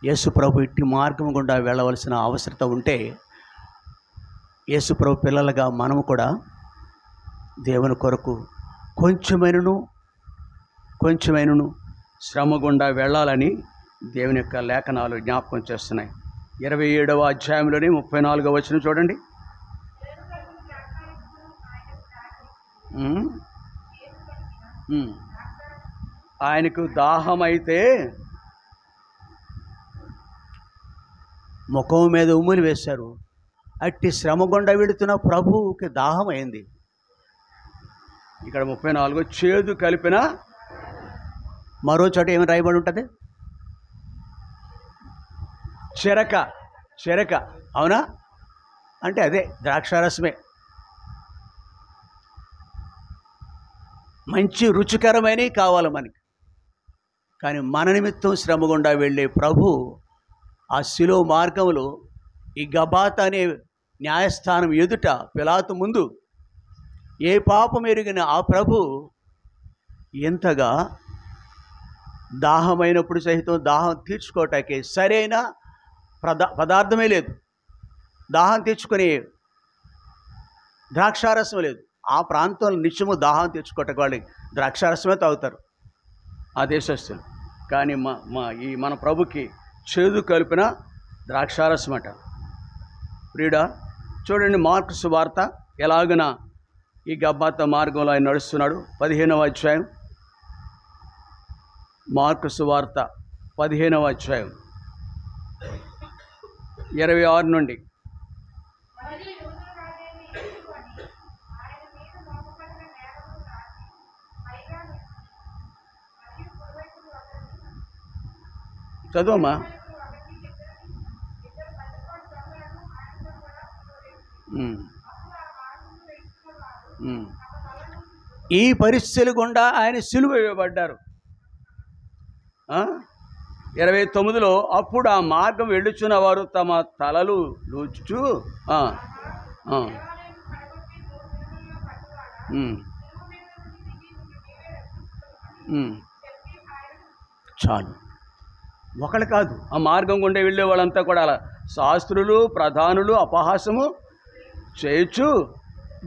యేసు ప్రభు ఇట్టి మార్గం గుండా వెళ్ళవలసిన అవసరత ఉంటే యేసు ప్రభు పిల్లలుగా మనము కూడా దేవుని కొరకు కొంచెమైనను శ్రమ గుండా వెళ్ళాలని దేవుని యొక్క లేఖనాలు జ్ఞాపకం చేస్తున్నాయి. 27వ అధ్యాయంలోని 34వ వచనం చూడండి. ఆయనకు దాహం అయితే ముఖం మీద ఉమ్ములు వేశారు. అట్టి శ్రమ గుండా వెళుతున్న ప్రభువుకి దాహం అయింది. ఇక్కడ 34 చేదు కలిపిన, మరో చోట ఏమి రాయబడి ఉంటుంది? చెరక. అవునా? అంటే అదే ద్రాక్షారసమే. మంచి రుచికరమైనవి కావాలి మనకి. కానీ మన నిమిత్తం శ్రమ గుండా వెళ్ళే ప్రభు ఆ శిలువ మార్గంలో ఈ గబాత అనే న్యాయస్థానం ఎదుట పిలాతు ముందు ఏ పాపం ఎరిగిన ఆ ప్రభు ఎంతగా దాహమైనప్పుడు సహితం దాహం తీర్చుకోవటానికి సరైన పదార్థమే లేదు. దాహం తీర్చుకునే ద్రాక్షారసం లేదు. ఆ ప్రాంతంలో నిత్యము దాహం తీర్చుకోవటానికి వాళ్ళు ద్రాక్షారసమే తాగుతారు ఆ దేశస్తులు. కానీ మన ప్రభుకి చేదు కలిపిన ద్రాక్షారసం అట. ప్రియుడా, చూడండి మార్కు సువార్త ఎలాగన ఈ గబ్బాతా మార్గంలో ఆయన నడుస్తున్నాడు. 15వ అధ్యాయం, మార్కు సువార్త 15వ అధ్యాయం 26 నుండి. చదువమ్మా. ఈ పరిస్థితులు గుండా ఆయన సిలువ వేయబడ్డారు. 29లో అప్పుడు ఆ మార్గం వెళ్ళుచున్న వారు తమ తలలు లూచుచు చాలు. ఒకళ్ళు కాదు, ఆ మార్గం గుండా వెళ్ళే వాళ్ళంతా కూడా అలా శాస్త్రులు ప్రధానులు అపహాసము చేయొచ్చు.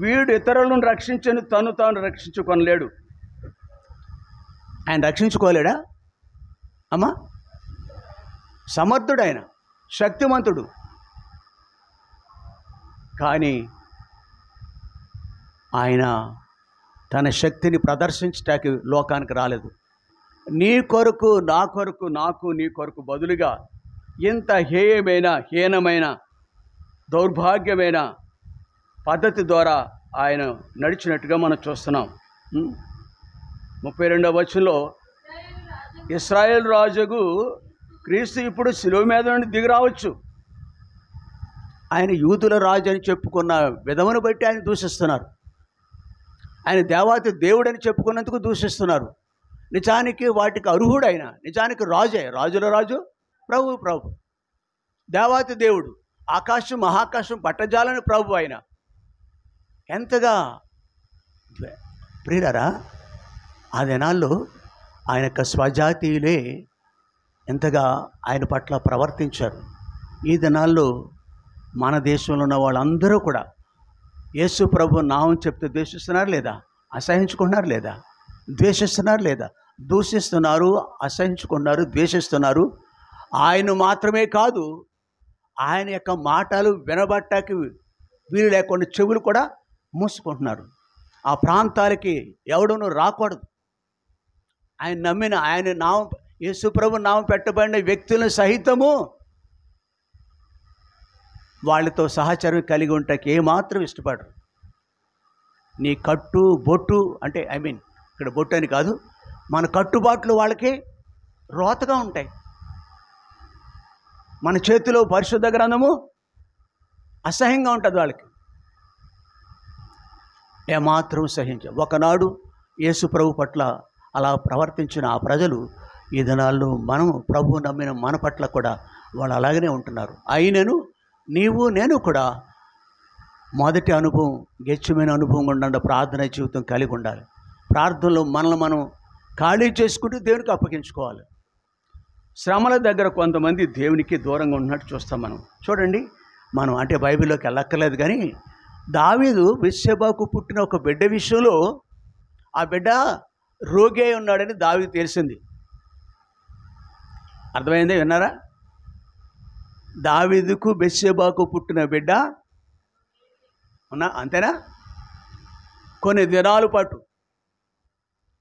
వీడు ఇతరులను రక్షించని తను తాను రక్షించుకొనలేడు. ఆయన రక్షించుకోలేడా అమ్మా? సమర్థుడు, ఆయన శక్తిమంతుడు. కానీ ఆయన తన శక్తిని ప్రదర్శించటానికి లోకానికి రాలేదు. నీ కొరకు నా కొరకు, నాకు నీ కొరకు బదులుగా ఇంత హీనమైన దౌర్భాగ్యమైన పద్ధతి ద్వారా ఆయన నడిచినట్టుగా మనం చూస్తున్నాం. 32వ వచనంలో ఇశ్రాయేలు రాజుకు క్రీస్తు ఇప్పుడు శిలువ మీద నుండి దిగి రావచ్చు. ఆయన యూదుల రాజు అని చెప్పుకున్న విధమును బట్టి ఆయన దూషిస్తున్నారు. ఆయన దేవాతి దేవుడని చెప్పుకున్నందుకు దూషిస్తున్నారు. నిజానికి వాటికి అర్హుడైన, నిజానికి రాజే, రాజుల రాజు, ప్రభు ప్రభు, దేవాతి దేవుడు, ఆకాశం మహాకాశం పట్టజాలని ప్రభు ఆయన. ఎంతగా ప్రియులారా, ఆ దినాల్లో ఆయన యొక్క స్వజాతీయులే ఎంతగా ఆయన పట్ల ప్రవర్తించారు. ఈ దినాల్లో మన దేశంలో ఉన్న వాళ్ళందరూ కూడా యేసు ప్రభు నామం చెప్తే ద్వేషిస్తున్నారు లేదా? అసహించుకున్నారు లేదా? ద్వేషిస్తున్నారు లేదా? దూషిస్తున్నారు, అసహించుకున్నారు, ద్వేషిస్తున్నారు. ఆయన మాత్రమే కాదు, ఆయన యొక్క మాటలు వినబట్టకి వీలు లేకుండా చెవులు కూడా మూసుకుంటున్నారు. ఆ ప్రాంతాలకి ఎవడనూ రాకూడదు. ఆయన నమ్మిన, ఆయన నామం, యేసు ప్రభు నామం పెట్టబడిన వ్యక్తులను సహితము వాళ్ళతో సహచర్యం కలిగి ఉంటాకి ఏమాత్రం ఇష్టపడరు. నీ కట్టు బొట్టు అంటే ఇక్కడ బొట్టు అని కాదు, మన కట్టుబాట్లు వాళ్ళకి రోతగా ఉంటాయి. మన చేతిలో పరిశుద్ధ గ్రంథము అసహ్యంగా ఉంటుంది వాళ్ళకి. ఏమాత్రం ఒకనాడు యేసు ప్రభు పట్ల అలా ప్రవర్తించిన ఆ ప్రజలు ఈ దినాల్లో మనము ప్రభువు నమ్మిన మన పట్ల కూడా వాళ్ళు అలాగనే ఉంటున్నారు. అయినను నీవు నేను కూడా మొదటి అనుభవం, గెచ్చమైన అనుభవం ఉండాలి. ప్రార్థన జీవితం కలిగి ఉండాలి. ప్రార్థనలో మనల్ని మనం ఖాళీ చేసుకుంటూ దేవునికి అప్పగించుకోవాలి. శ్రమల దగ్గర కొంతమంది దేవునికి దూరంగా ఉన్నట్టు చూస్తాం మనం. చూడండి, మనం అంటే బైబిల్లోకి వెళ్ళక్కర్లేదు కానీ దావీదు బెత్షెబాకు పుట్టిన ఒక బిడ్డ విషయంలో ఆ బిడ్డ రోగి అయి ఉన్నాడని దావీదు తెలిసింది. అర్థమైందే, విన్నారా? దావీదుకు బెత్షెబాకు పుట్టిన బిడ్డ అంతేనా? కొన్ని దినాల పాటు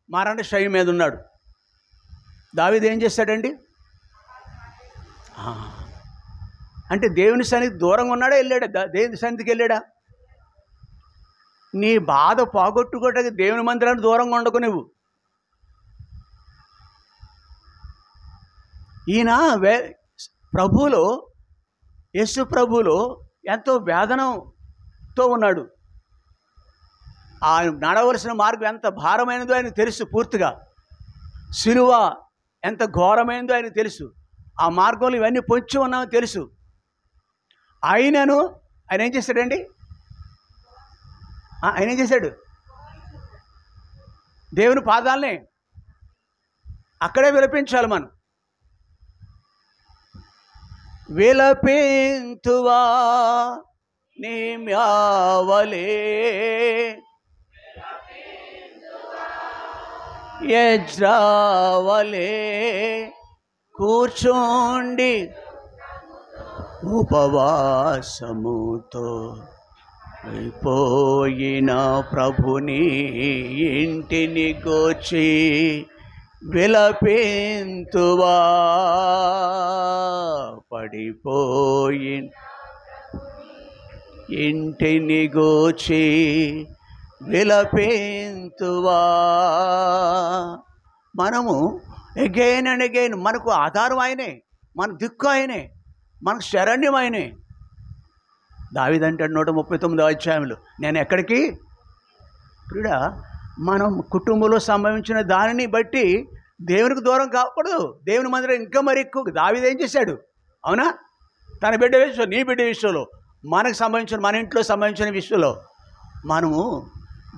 మరణ శయ్య మీద ఉన్నాడు. దావీదు ఏం చేశాడండి? అంటే దేవుని సన్నిధి దూరంగా ఉన్నాడా, వెళ్ళాడా? దేవుని సన్నిధికి వెళ్ళాడా? నీ బాధ పోగొట్టుకోవడానికి దేవుని మందిరానికి దూరంగా ఉండకు నువ్వు. ఈయన ప్రభువులో, యేసు ప్రభువులో ఎంతో వేదనతో ఉన్నాడు. ఆయన నడవలసిన మార్గం ఎంత భారమైనదో ఆయన తెలుసు పూర్తిగా. సిలువ ఎంత ఘోరమైనదో ఆయన తెలుసు. ఆ మార్గంలో ఇవన్నీ పొంచి ఉన్నామో తెలుసు. ఆయన ఏం చేశాడండి? ఆయన ఏం చేశాడు? దేవుని పాదాలనే అక్కడే విలపించాలి మనం. విలపింతువా నీ మ్యావలే యజ్రావలే కూర్చోండి ఉపవాసముతో అయిపోయిన ప్రభుని ఇంటిని గోచి విలపింతువా పడిపోయిన ఇంటిని గోచి విలపింతువా. మనము అగైన్ అండ్ అగైన్ మనకు ఆధారం ఆయనే, మన దిక్కు ఆయనే, మనకు శరణ్యం ఆయనే. దావీదంటాడు 139వ అధ్యాయంలో, నేను ఎక్కడికి ప్రియుడా, మనం కుటుంబంలో సంభవించిన దానిని బట్టి దేవునికి దూరం కాకూడదు. దేవుని మందిరం ఇంకా మరి ఎక్కువ. దావీదు ఏం చేశాడు? అవునా, తన బిడ్డ విషయంలో, నీ బిడ్డ విషయంలో, మనకు సంబంధించిన, మన ఇంట్లో సంబంధించిన విషయంలో మనము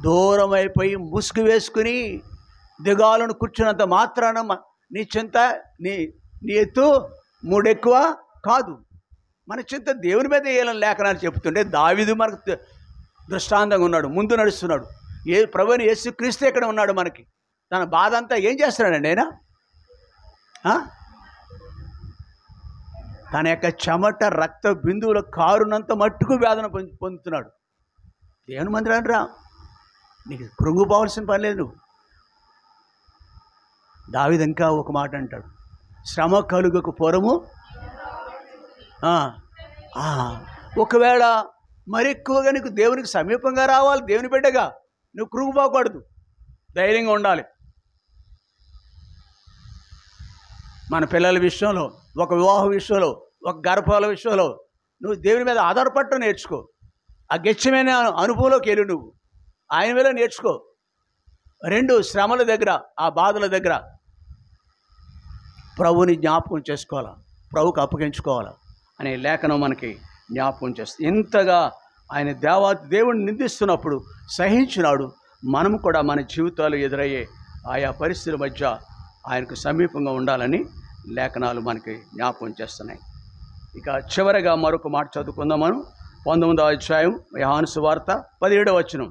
దూరం అయిపోయి ముసుగు వేసుకుని దిగాలను కూర్చున్నంత మాత్రాన నీ చింత నీ ఎత్తు 3 ఎక్కువ కాదు. మన చింత దేవుని మీద వేయాలని లేఖనాలు చెప్తుంటే దావీదు మనకు దృష్టాంతంగా ఉన్నాడు, ముందు నడుస్తున్నాడు. ప్రభువైన యేసుక్రీస్తు ఇక్కడ ఉన్నాడు. మనకి తన బాధ అంతా ఏం చేస్తున్నాడండి ఆయన? తన యొక్క చెమట రక్త బిందువుల కారునంత మట్టుకు వేదన పొందుతున్నాడు. దేవుని మందిరాన్ని రా, నీకు కృంగిపోవాల్సిన పని లేదు. దావీదు ఇంకా ఒక మాట అంటాడు, శ్రమ కలుగకు పూర్వము ఒకవేళ మరి ఎక్కువగా నీకు దేవునికి సమీపంగా రావాలి, దేవుని బిడ్డగా నువ్వు కృంగిపోకూడదు, ధైర్యంగా ఉండాలి. మన పిల్లల విషయంలో, ఒక వివాహ విషయంలో, ఒక గర్భాల విషయంలో నువ్వు దేవుని మీద ఆధారపడటం నేర్చుకో. ఆ గెచ్చమైన అనుభవంలోకి వెళ్ళు, నువ్వు ఆయన మీద నేర్చుకో. 2 శ్రమల దగ్గర, ఆ బాధల దగ్గర ప్రభుని జ్ఞాపకం చేసుకోవాలా, ప్రభుకు అప్పగించుకోవాలా అనే లేఖనం మనకి జ్ఞాపకం చేస్తుంది. ఇంతగా ఆయన దేవుడిని నిందిస్తున్నప్పుడు సహించినాడు. మనం కూడా మన జీవితాలు ఎదురయ్యే ఆయా పరిస్థితుల మధ్య ఆయనకు సమీపంగా ఉండాలని లేఖనాలు మనకి జ్ఞాపకం చేస్తున్నాయి. ఇక చివరిగా మరొక మాట చదువుకుందాం మనం. 19వ అధ్యాయం యోహాను సువార్త 17వ వచనం.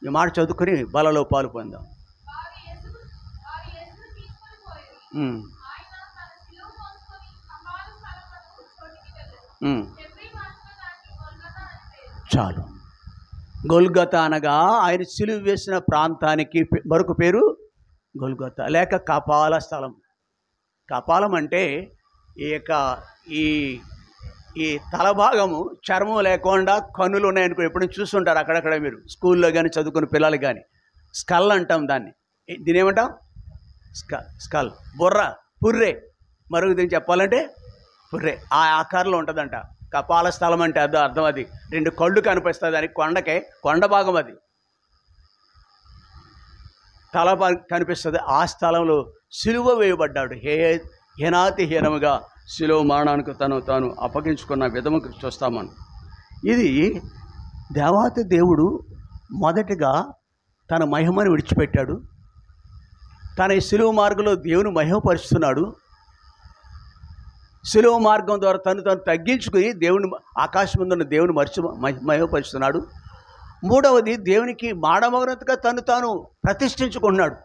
ఈ మాట చదువుకుని బలలో పాలు పొందాం. చాలు. గొల్గొతా అనగా ఆయన సిలువ వేసిన ప్రాంతానికి మరొక పేరు గొల్గొతా లేక కపాల స్థలం. కపాలం అంటే ఈ తల భాగము చర్మం లేకుండా కన్నులు ఉన్నాయనుకో, ఎప్పుడు చూస్తుంటారు అక్కడక్కడ మీరు స్కూల్లో కానీ చదువుకున్న పిల్లలు కానీ. స్కల్ అంటాం దాన్ని. దీని ఏమంటాం? స్కల్. బుర్ర, పుర్రె, మరొక దీన్ని చెప్పాలంటే పుర్రె. ఆ ఆకారంలో ఉంటుందంట కపాల స్థలం అంటే. అర్థం అది 2 కళ్ళు కనిపిస్తుంది దానికి, కొండ భాగం అది, తల కనిపిస్తుంది. ఆ స్థలంలో సిలువ వేయబడ్డాడు. హీనాతిహీనముగా సిలువ మరణానికి తాను అప్పగించుకున్న విధము చూస్తామని. ఇది దేవాతి దేవుడు మొదటిగా తన మహిమను విడిచిపెట్టాడు. తన ఈ సిలువ మార్గంలో దేవుని మహిమపరుస్తున్నాడు. సిలువ మార్గం ద్వారా తను తగ్గించుకుని దేవుని, ఆకాశం ముందున్న దేవుని మహిమపరుస్తున్నాడు. 3వది దేవునికి మాడమగనంతగా తాను ప్రతిష్ఠించుకున్నాడు.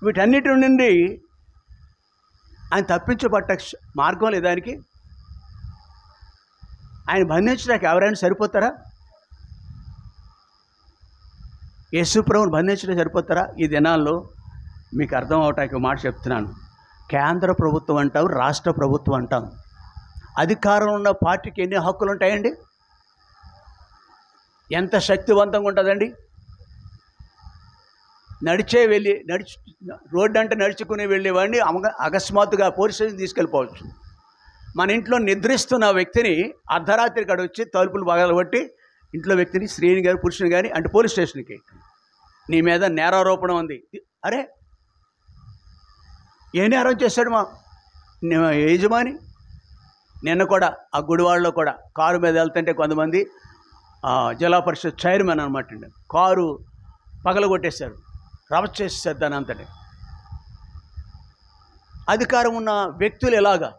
వీటన్నిటి నుండి ఆయన తప్పించబట్ట మార్గం లేదు ఆయనకి. ఆయన బంధించడానికి ఎవరైనా సరిపోతారా? యేసుప్రభుని బంధించడానికి సరిపోతారా? ఈ దినాల్లో మీకు అర్థం అవటానికి మాట చెప్తున్నాను. కేంద్ర ప్రభుత్వం అంటాం, రాష్ట్ర ప్రభుత్వం అంటాం. అధికారంలో ఉన్న పార్టీకి ఎన్ని హక్కులు ఉంటాయండి? ఎంత శక్తివంతంగా ఉంటుందండి? రోడ్డు అంటే నడుచుకుని వెళ్ళేవాడిని అకస్మాత్తుగా పోలీస్ స్టేషన్ తీసుకెళ్ళిపోవచ్చు. మన ఇంట్లో నిద్రిస్తున్న వ్యక్తిని అర్ధరాత్రి కాడ వచ్చి తలుపులు పగలగొట్టి ఇంట్లో వ్యక్తిని, స్త్రీని కానీ పురుషుని కానీ అంటే పోలీస్ స్టేషన్కి, నీ మీద నేరారోపణ ఉంది. అరే, ఏ నేరం చేశాడు మా యజమాని? నిన్న కూడా ఆ గుడివాడలో కూడా కారు మీద వెళ్తుంటే కొంతమంది జిల్లా పరిషత్ చైర్మన్ అనమాట అండి, కారు పగలగొట్టేశారు, రవ చేసేసారు దాని అంతటి. అధికారం ఉన్న వ్యక్తులు ఎలాగా.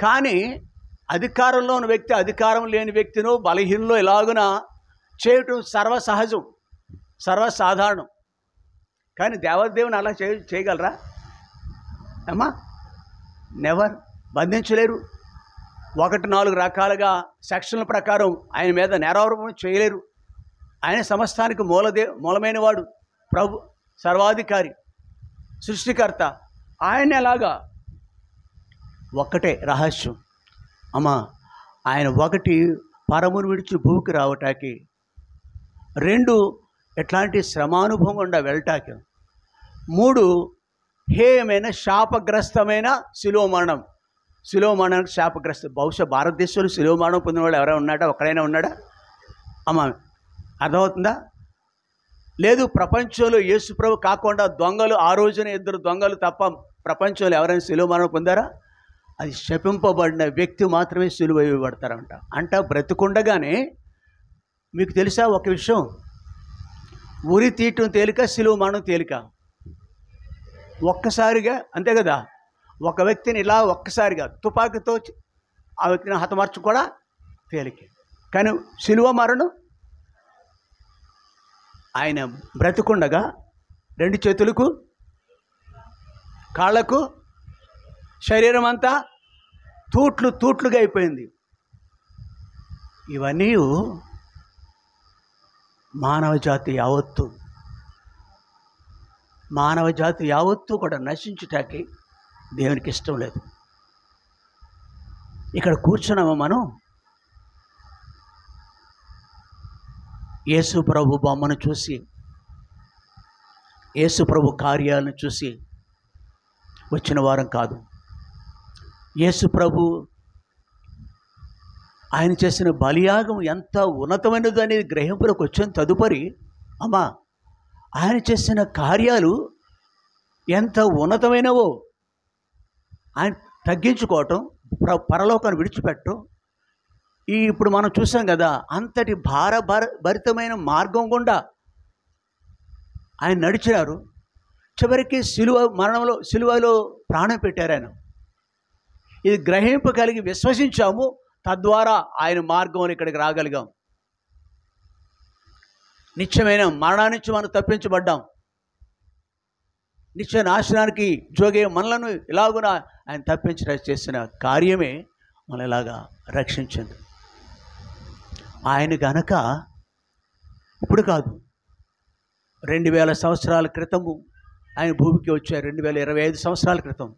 కానీ అధికారంలో ఉన్న వ్యక్తి అధికారం లేని వ్యక్తిను బలహీనలో ఎలాగున చేయటం సర్వసహజం, సర్వసాధారణం. కానీ దేవదేవుని అలా చేయగలరా అమ్మా? నెవర్. బంధించలేరు. 1-4 రకాలుగా సెక్షన్ల ప్రకారం ఆయన మీద నేరారోపణ చేయలేరు. ఆయన సమస్తానికి మూలమైన వాడు, ప్రభు, సర్వాధికారి, సృష్టికర్త. ఆయన ఎలాగా? ఒక్కటే రహస్యం అమ్మా. ఆయన 1 పరమును విడిచి భూమికి రావటానికి, 2 ఎట్లాంటి శ్రమానుభవం గుండా వెళ్ళటానికి, 3 హేయమైన శాపగ్రస్తమైన శిలువ మరణం. శిలువ మరణానికి శాపగ్రస్త. బహుశా భారతదేశంలో శిలువ మరణం పొందినవాడు ఎవరైనా ఉన్నాడా? ఒక్కడైనా ఉన్నాడా అమ్మా? అర్థమవుతుందా? లేదు. ప్రపంచంలో యేసుప్రభు కాకుండా దొంగలు, ఆ రోజున 2 దొంగలు తప్ప ప్రపంచంలో ఎవరైనా శిలువ మరణం పొందారా? అది శపింపబడిన వ్యక్తి మాత్రమే శిలువ వేయబడతారంట. అంట బ్రతికుండగానే. మీకు తెలుసా ఒక విషయం? ఉరి తీయటం తేలిక, శిలువ మరణం తేలిక. ఒక్కసారిగా, అంతే కదా. ఒక వ్యక్తిని ఇలా ఒక్కసారిగా తుపాకీతో ఆ వ్యక్తిని హతమార్చు కూడా తేలికే. కానీ శిలువ మరణం ఆయన బ్రతికుండగా 2 చేతులకు, కాళ్లకు, శరీరం అంతా తూట్లుగా అయిపోయింది. ఇవన్నీ మానవ జాతి యావత్తు కూడా నశించుటానికి దేవునికి ఇష్టం లేదు. ఇక్కడ కూర్చున్నామా మనం? యేసు ప్రభు బొమ్మను చూసి, యేసు ప్రభు కార్యాలను చూసి వచ్చిన వారం కాదు. యేసు ప్రభు ఆయన చేసిన బలియాగం ఎంత ఉన్నతమైనది అనేది గ్రహింపులకు వచ్చిన తదుపరి అమ్మా, ఆయన చేసిన కార్యాలు ఎంత ఉన్నతమైనవో, ఆయన తగ్గించుకోవటం, పరలోకాన్ని విడిచిపెట్టడం. ఇప్పుడు మనం చూసాం కదా, అంతటి భరితమైన మార్గం గుండా ఆయన నడిచినారు. చివరికి సిలువలో ప్రాణం పెట్టారు ఆయన. ఇది గ్రహింపు కలిగి విశ్వసించాము. తద్వారా ఆయన మార్గంలో ఇక్కడికి రాగలిగాం. నిత్యమైన మరణాన్నించి మనం తప్పించబడ్డాం. నిత్య నాశనానికి జోగే మనలను ఇలాగున ఆయన తప్పించడం చేసిన కార్యమే మన ఇలాగా రక్షించింది. ఆయన గనక ఇప్పుడు కాదు, 2000 సంవత్సరాల క్రితము ఆయన భూమికి వచ్చారు. 2025 సంవత్సరాల క్రితం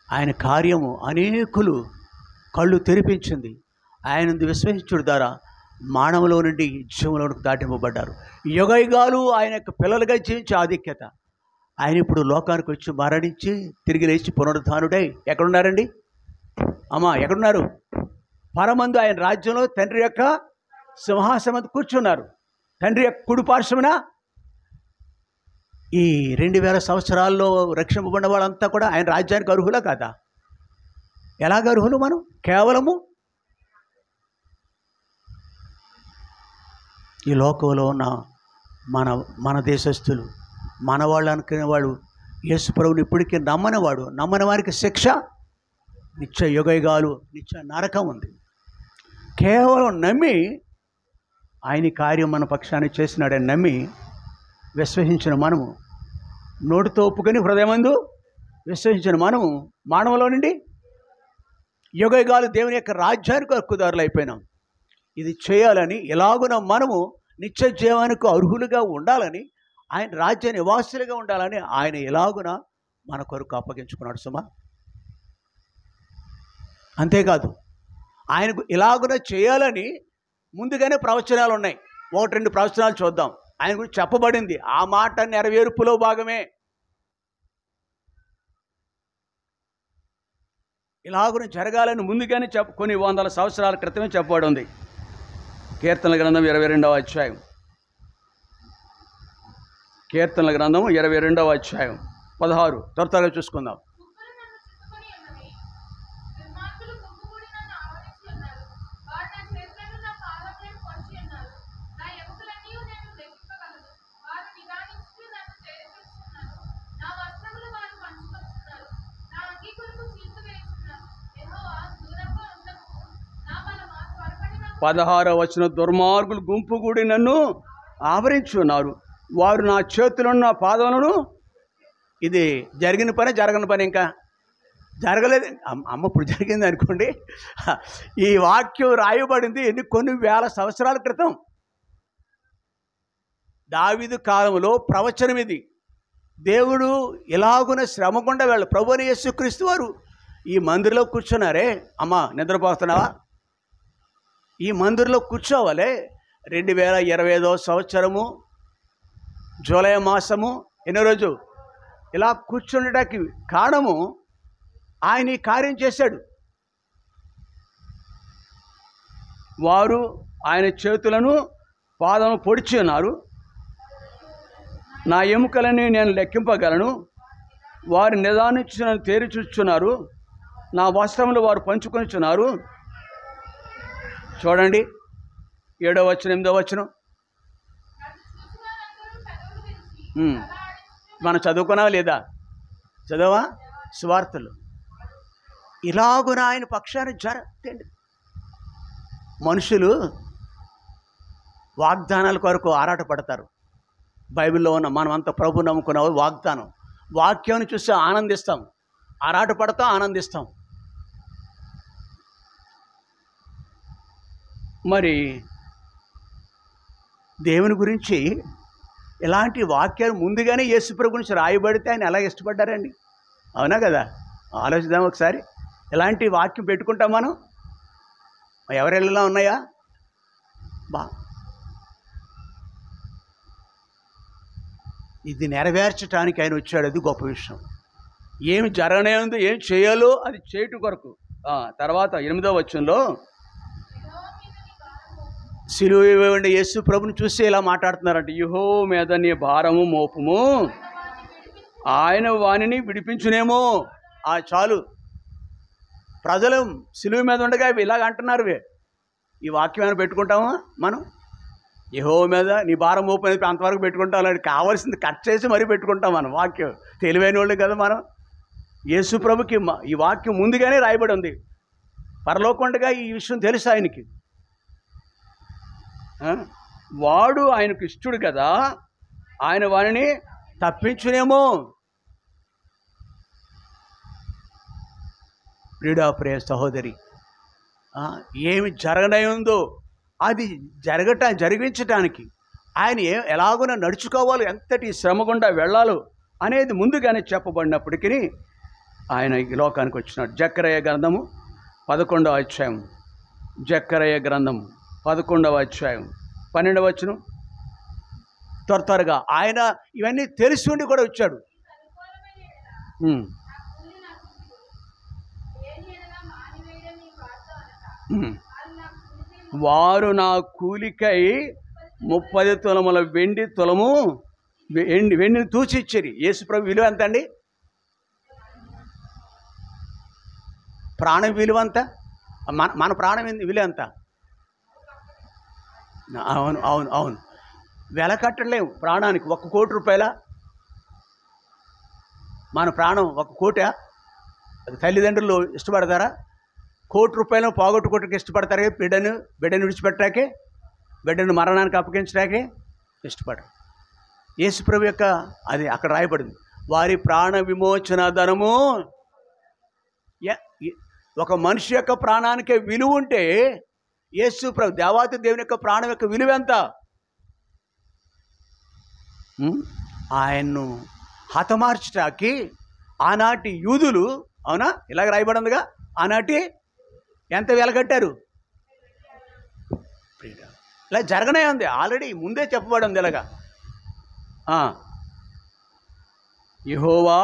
ఆయన కార్యము అనేకులు కళ్ళు తెరిపించింది. ఆయన విశ్వసించుడు ద్వారా మానవులో నుండి జీవంలోనికి దాటింపబడ్డారు. యుగయుగాలు ఆయన యొక్క పిల్లలుగా జీవించే ఆధిక్యత. ఆయన ఇప్పుడు లోకానికి వచ్చి మరణించి తిరిగి లేచి పునరుద్ధానుడై ఎక్కడున్నారండి అమ్మా? ఎక్కడున్నారు? పరమందు ఆయన రాజ్యంలో తండ్రి యొక్క సింహాసనం కూర్చున్నారు. తండ్రి యొక్క కుడి పార్శ్వమున. ఈ 2000 సంవత్సరాల్లో రక్షింపబడిన వాళ్ళంతా కూడా ఆయన రాజ్యానికి అర్హులా కాదా? ఎలాగ అర్హులు? మనం కేవలము ఈ లోకంలో ఉన్న మన దేశస్థులు, మనవాళ్ళు అనుకునే వాడు యేసు ప్రభువుని ఇప్పటికీ నమ్మని వారికి శిక్ష, నిత్య యుగయుగాలు, నిత్య నరకం ఉంది. కేవలం నమ్మి ఆయన కార్యం మన పక్షాన్ని చేసినాడని నమ్మి విశ్వసించిన మనము, నోటితో ఒప్పుకొని హృదయమందు విశ్వసించిన మనము మానవులో నుండి యుగయుగాలు దేవుని యొక్క రాజ్యానికి హక్కుదారులు అయిపోయినాం. ఇది చేయాలని, ఎలాగున మనము నిత్య జీవానికి అర్హులుగా ఉండాలని, ఆయన రాజ్య నివాసులుగా ఉండాలని ఆయన ఎలాగున మన కొరకు అప్పగించుకున్నాడు సుమా. అంతేకాదు, ఆయనకు ఇలాగున చేయాలని ముందుగానే ప్రవచనాలు ఉన్నాయి. 1-2 ప్రవచనాలు చూద్దాం. ఆయన గురించి చెప్పబడింది. ఆ మాట నెరవేర్పులో భాగమే. ఇలాగున జరగాలని ముందుగానే కొన్ని 100 సంవత్సరాల క్రితమే చెప్పబడి ఉంది. కీర్తనల గ్రంథం 22వ అధ్యాయం. కీర్తనల గ్రంథం 22వ అధ్యాయం 16. త్వరగా చూసుకుందాం. 16వ వచనం, దుర్మార్గులు గుంపు కూడి నన్ను ఆవరించి ఉన్నారు, వారు నా చేతులను పాదములను. ఇది జరిగిన పని, జరగని పని, ఇంకా జరగలేదు. అమ్మ ఇప్పుడు జరిగింది అనుకోండి. ఈ వాక్యం రాయబడింది కొన్ని వేల సంవత్సరాల క్రితం, దావీదు కాలంలో ప్రవచనం ఇది. దేవుడు ఇలాగున శ్రమ గుండా ప్రభువైన యేసుక్రీస్తు వారు ఈ మందిరంలో కూర్చున్నారే. అమ్మ నిద్రపోతున్నావా? ఈ మందిరంలో కూర్చోవాలే. 2025వ సంవత్సరము జూలై మాసము ఎన్నో రోజు ఇలా కూర్చుండటానికి కారణము ఆయన ఈ కార్యం చేశాడు. వారు ఆయన చేతులను పాదము పొడిచి ఉన్నారు, నా ఎముకలని నేను లెక్కింపగలను, వారు నిదానించి నన్ను తేరి చూస్తున్నారు, నా వస్త్రములు వారు పంచుకొనిచున్నారు. చూడండి 7వ వచనం 8వ వచనం మనం చదువుకున్నావా లేదా? చదవా? సువార్తలు ఇలాగున ఆయన పక్షాన్ని జరగండి. మనుషులు వాగ్దానాల కొరకు ఆరాటపడతారు. బైబిల్లో ఉన్న మనమంతా ప్రభు నమ్ముకున్న వాగ్దానం, వాక్యాన్ని చూసి ఆనందిస్తాం, ఆరాటపడతాం, ఆనందిస్తాం. మరి దేవుని గురించి ఇలాంటి వాక్యాలు ముందుగానే యేసుప్రభు గురించి రాయబడితే ఆయన ఎలా ఇష్టపడ్డారండి? అవునా కదా? ఆలోచిద్దాం ఒకసారి. ఇలాంటి వాక్యం పెట్టుకుంటాం మనం. ఎవరెళ్ళలా ఉన్నాయా? ఇది నెరవేర్చడానికి ఆయన వచ్చాడు. అది గొప్ప విషయం. ఏమి జరగనేందు, ఏం చేయాలో అది చేయటం కొరకు. తర్వాత 8వ వచనంలో సిలువ ఉండే యేసు ప్రభుని చూసి ఇలా మాట్లాడుతున్నారంట, యెహోవా మీద నీ భారము మోపము, ఆయన వానిని విడిపించునేమో. చాలు. ప్రజలు సిలువ మీద ఉండగా ఇలాగ అంటున్నారు. ఈ వాక్యం పెట్టుకుంటామా మనం? యెహోవా మీద నీ భారం మోపు అనేది అంతవరకు పెట్టుకుంటాం. అది కావాల్సింది కట్ చేసి మరీ పెట్టుకుంటాం మనం. వాక్యం తెలివైన వాళ్ళు కదా మనం. యేసు ప్రభుకి ఈ వాక్యం ముందుగానే రాయబడి ఉంది. పరలోకండగా ఈ విషయం తెలుసు ఆయనకి. వాడు ఆయనకు ఇష్టడు కదా, ఆయన వారిని తప్పించునేమో. ప్రియ సహోదరి, ఏమి జరగనై ఉందో అది జరిగించటానికి ఆయన ఎలాగున నడుచుకోవాలో, ఎంతటి శ్రమ గుండా వెళ్ళాలో అనేది ముందుగానే చెప్పబడినప్పటికీ ఆయన ఈ లోకానికి వచ్చినాడు. జకర్యా గ్రంథము 11వ అధ్యాయం, జకర్యా గ్రంథము 11వ అధ్యాయం 12వ వచనం. త్వరగా ఆయన ఇవన్నీ తెలిసి ఉండి కూడా వచ్చాడు. వారు నా కూలికై 30 తులముల వెండి తులము వెండిని తూచి ఇచ్చారు. యేసుప్రభు విలువ ఎంత అండి? ప్రాణం విలువ అంత? మన ప్రాణం విలువ ఎంత? అవును అవును అవును. వెల కట్టలేము ప్రాణానికి. 1 కోటి రూపాయల మన ప్రాణం 1 కోటా? తల్లిదండ్రులు ఇష్టపడతారా? 1 కోటి రూపాయలు పోగొట్టుకోవటానికి ఇష్టపడతారే? బిడ్డను విడిచిపెట్టాకే, బిడ్డను మరణానికి అప్పగించడాకే ఇష్టపడరు. యేసుప్రభు యొక్క అది అక్కడ రాయబడింది, వారి ప్రాణ విమోచన ధనము. ఒక మనిషి యొక్క ప్రాణానికే విలువ ఉంటే యేసుప్రభు దేవాతి దేవుని యొక్క ప్రాణం యొక్క విలువ ఎంత? ఆయన్ను హతమార్చటానికి ఆనాటి యూదులు, అవునా, ఇలాగ రాయబడిందిగా, ఆనాటి ఎంత వెలగట్టారు? ఇలా జరగనే ఉంది, ఆల్రెడీ ముందే చెప్పబడి ఉంది. ఇలాగా యెహోవా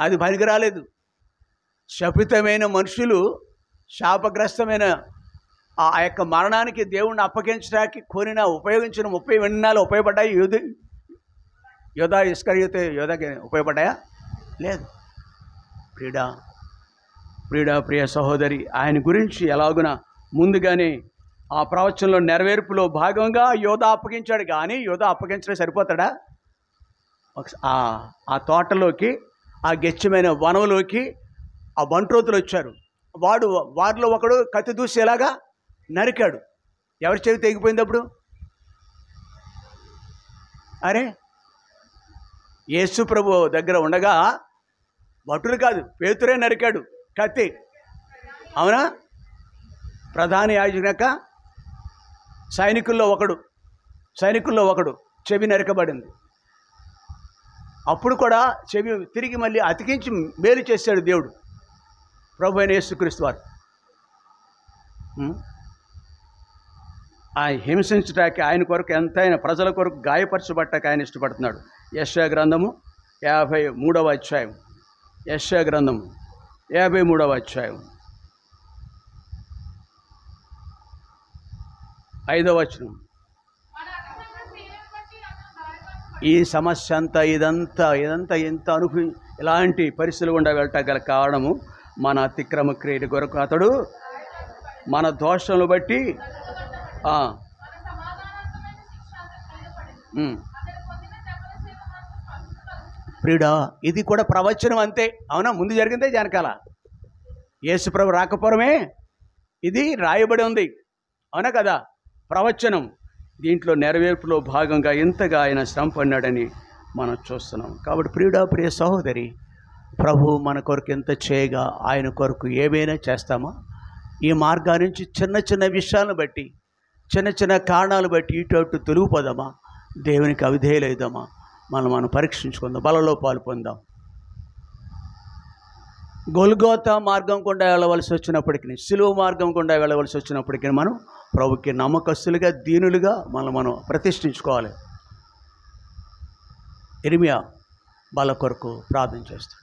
అది పనికి రాలేదు. శపితమైన మనుషులు శాపగ్రస్తమైన ఆ యొక్క మరణానికి దేవుణ్ణి అప్పగించడానికి ఉపయోగించిన 30 వెన్నాలు ఉపయోగపడ్డాయి. యోధా ఇస్కరియోతు యోధాకి ఉపయోగపడ్డాయా? లేదు. ప్రియ సహోదరి, ఆయన గురించి ఎలాగున ముందుగానే ఆ ప్రవచనంలో నెరవేర్పులో భాగంగా యోధా అప్పగించాడు. కానీ యోధా అప్పగించడం సరిపోతాడా? ఆ తోటలోకి, ఆ గెచ్చమైన వనంలోకి ఆ బంట్రోతులు వచ్చారు. వారిలో ఒకడు కత్తి దూసి ఎలాగా నరికాడు. ఎవరి చెవి తెగిపోయింది అప్పుడు? అరే, యేసు ప్రభు దగ్గర ఉండగా భటులు కాదు, పేతురే నరికాడు కత్తి. అవునా? ప్రధాన యాజక సైనికుల్లో ఒకడు చెవి నరకబడింది. అప్పుడు కూడా చెవి తిరిగి మళ్ళీ అతికించి మేలు చేశాడు దేవుడు, ప్రభు అయిన యేసుక్రీస్తు వారు. ఆయన హింసించటానికి, ఆయన కొరకు ఎంతైనా ప్రజల కొరకు గాయపరచబట్టక ఆయన ఇష్టపడుతున్నాడు. యెషయా గ్రంథము 53వ అధ్యాయం. యెషయా గ్రంథము 53వ అధ్యాయం 5వ వచనం. ఈ సమస్య అంతా ఇదంతా ఎంత ఇలాంటి పరిస్థితులు గుండా వెళ్ళటగల కారణము మన అతిక్రమ క్రియల కొరకు అతడు మన దోషములు బట్టి ప్రియుడా, ఇది కూడా ప్రవచనం అంతే. అవునా? ముందు జరిగిందే వెనకాల యేసుప్రభు రాకపోవడమే ఇది రాయబడి ఉంది. అవునా కదా? ప్రవచనం. దీంట్లో నెరవేర్పులో భాగంగా ఎంతగా ఆయన శ్రమ పడినాడని మనం చూస్తున్నాం. కాబట్టి ప్రియుడా, ప్రియ సహోదరి, ప్రభు మన కొరకు ఎంత చేయగా ఆయన కొరకు ఏమైనా చేస్తామా? ఈ మార్గాల నుంచి చిన్న విషయాలను బట్టి, చిన్న కారణాలు బట్టి ఇటు అటు తొలగిపోదామా? దేవునికి అవిధేయులైదామా? మనం పరీక్షించుకుందాం, బలలో పాలు పొందాం. గొల్గోతా మార్గం గుండా వెళ్ళవలసి వచ్చినప్పటికీ, సిలువ మార్గం గుండా వెళ్ళవలసి వచ్చినప్పటికీ మనం ప్రభుకి నమ్మకస్తులుగా, దీనులుగా మనం ప్రతిష్ఠించుకోవాలి. ఇర్మియా బల కొరకు ప్రార్థన చేస్తాం.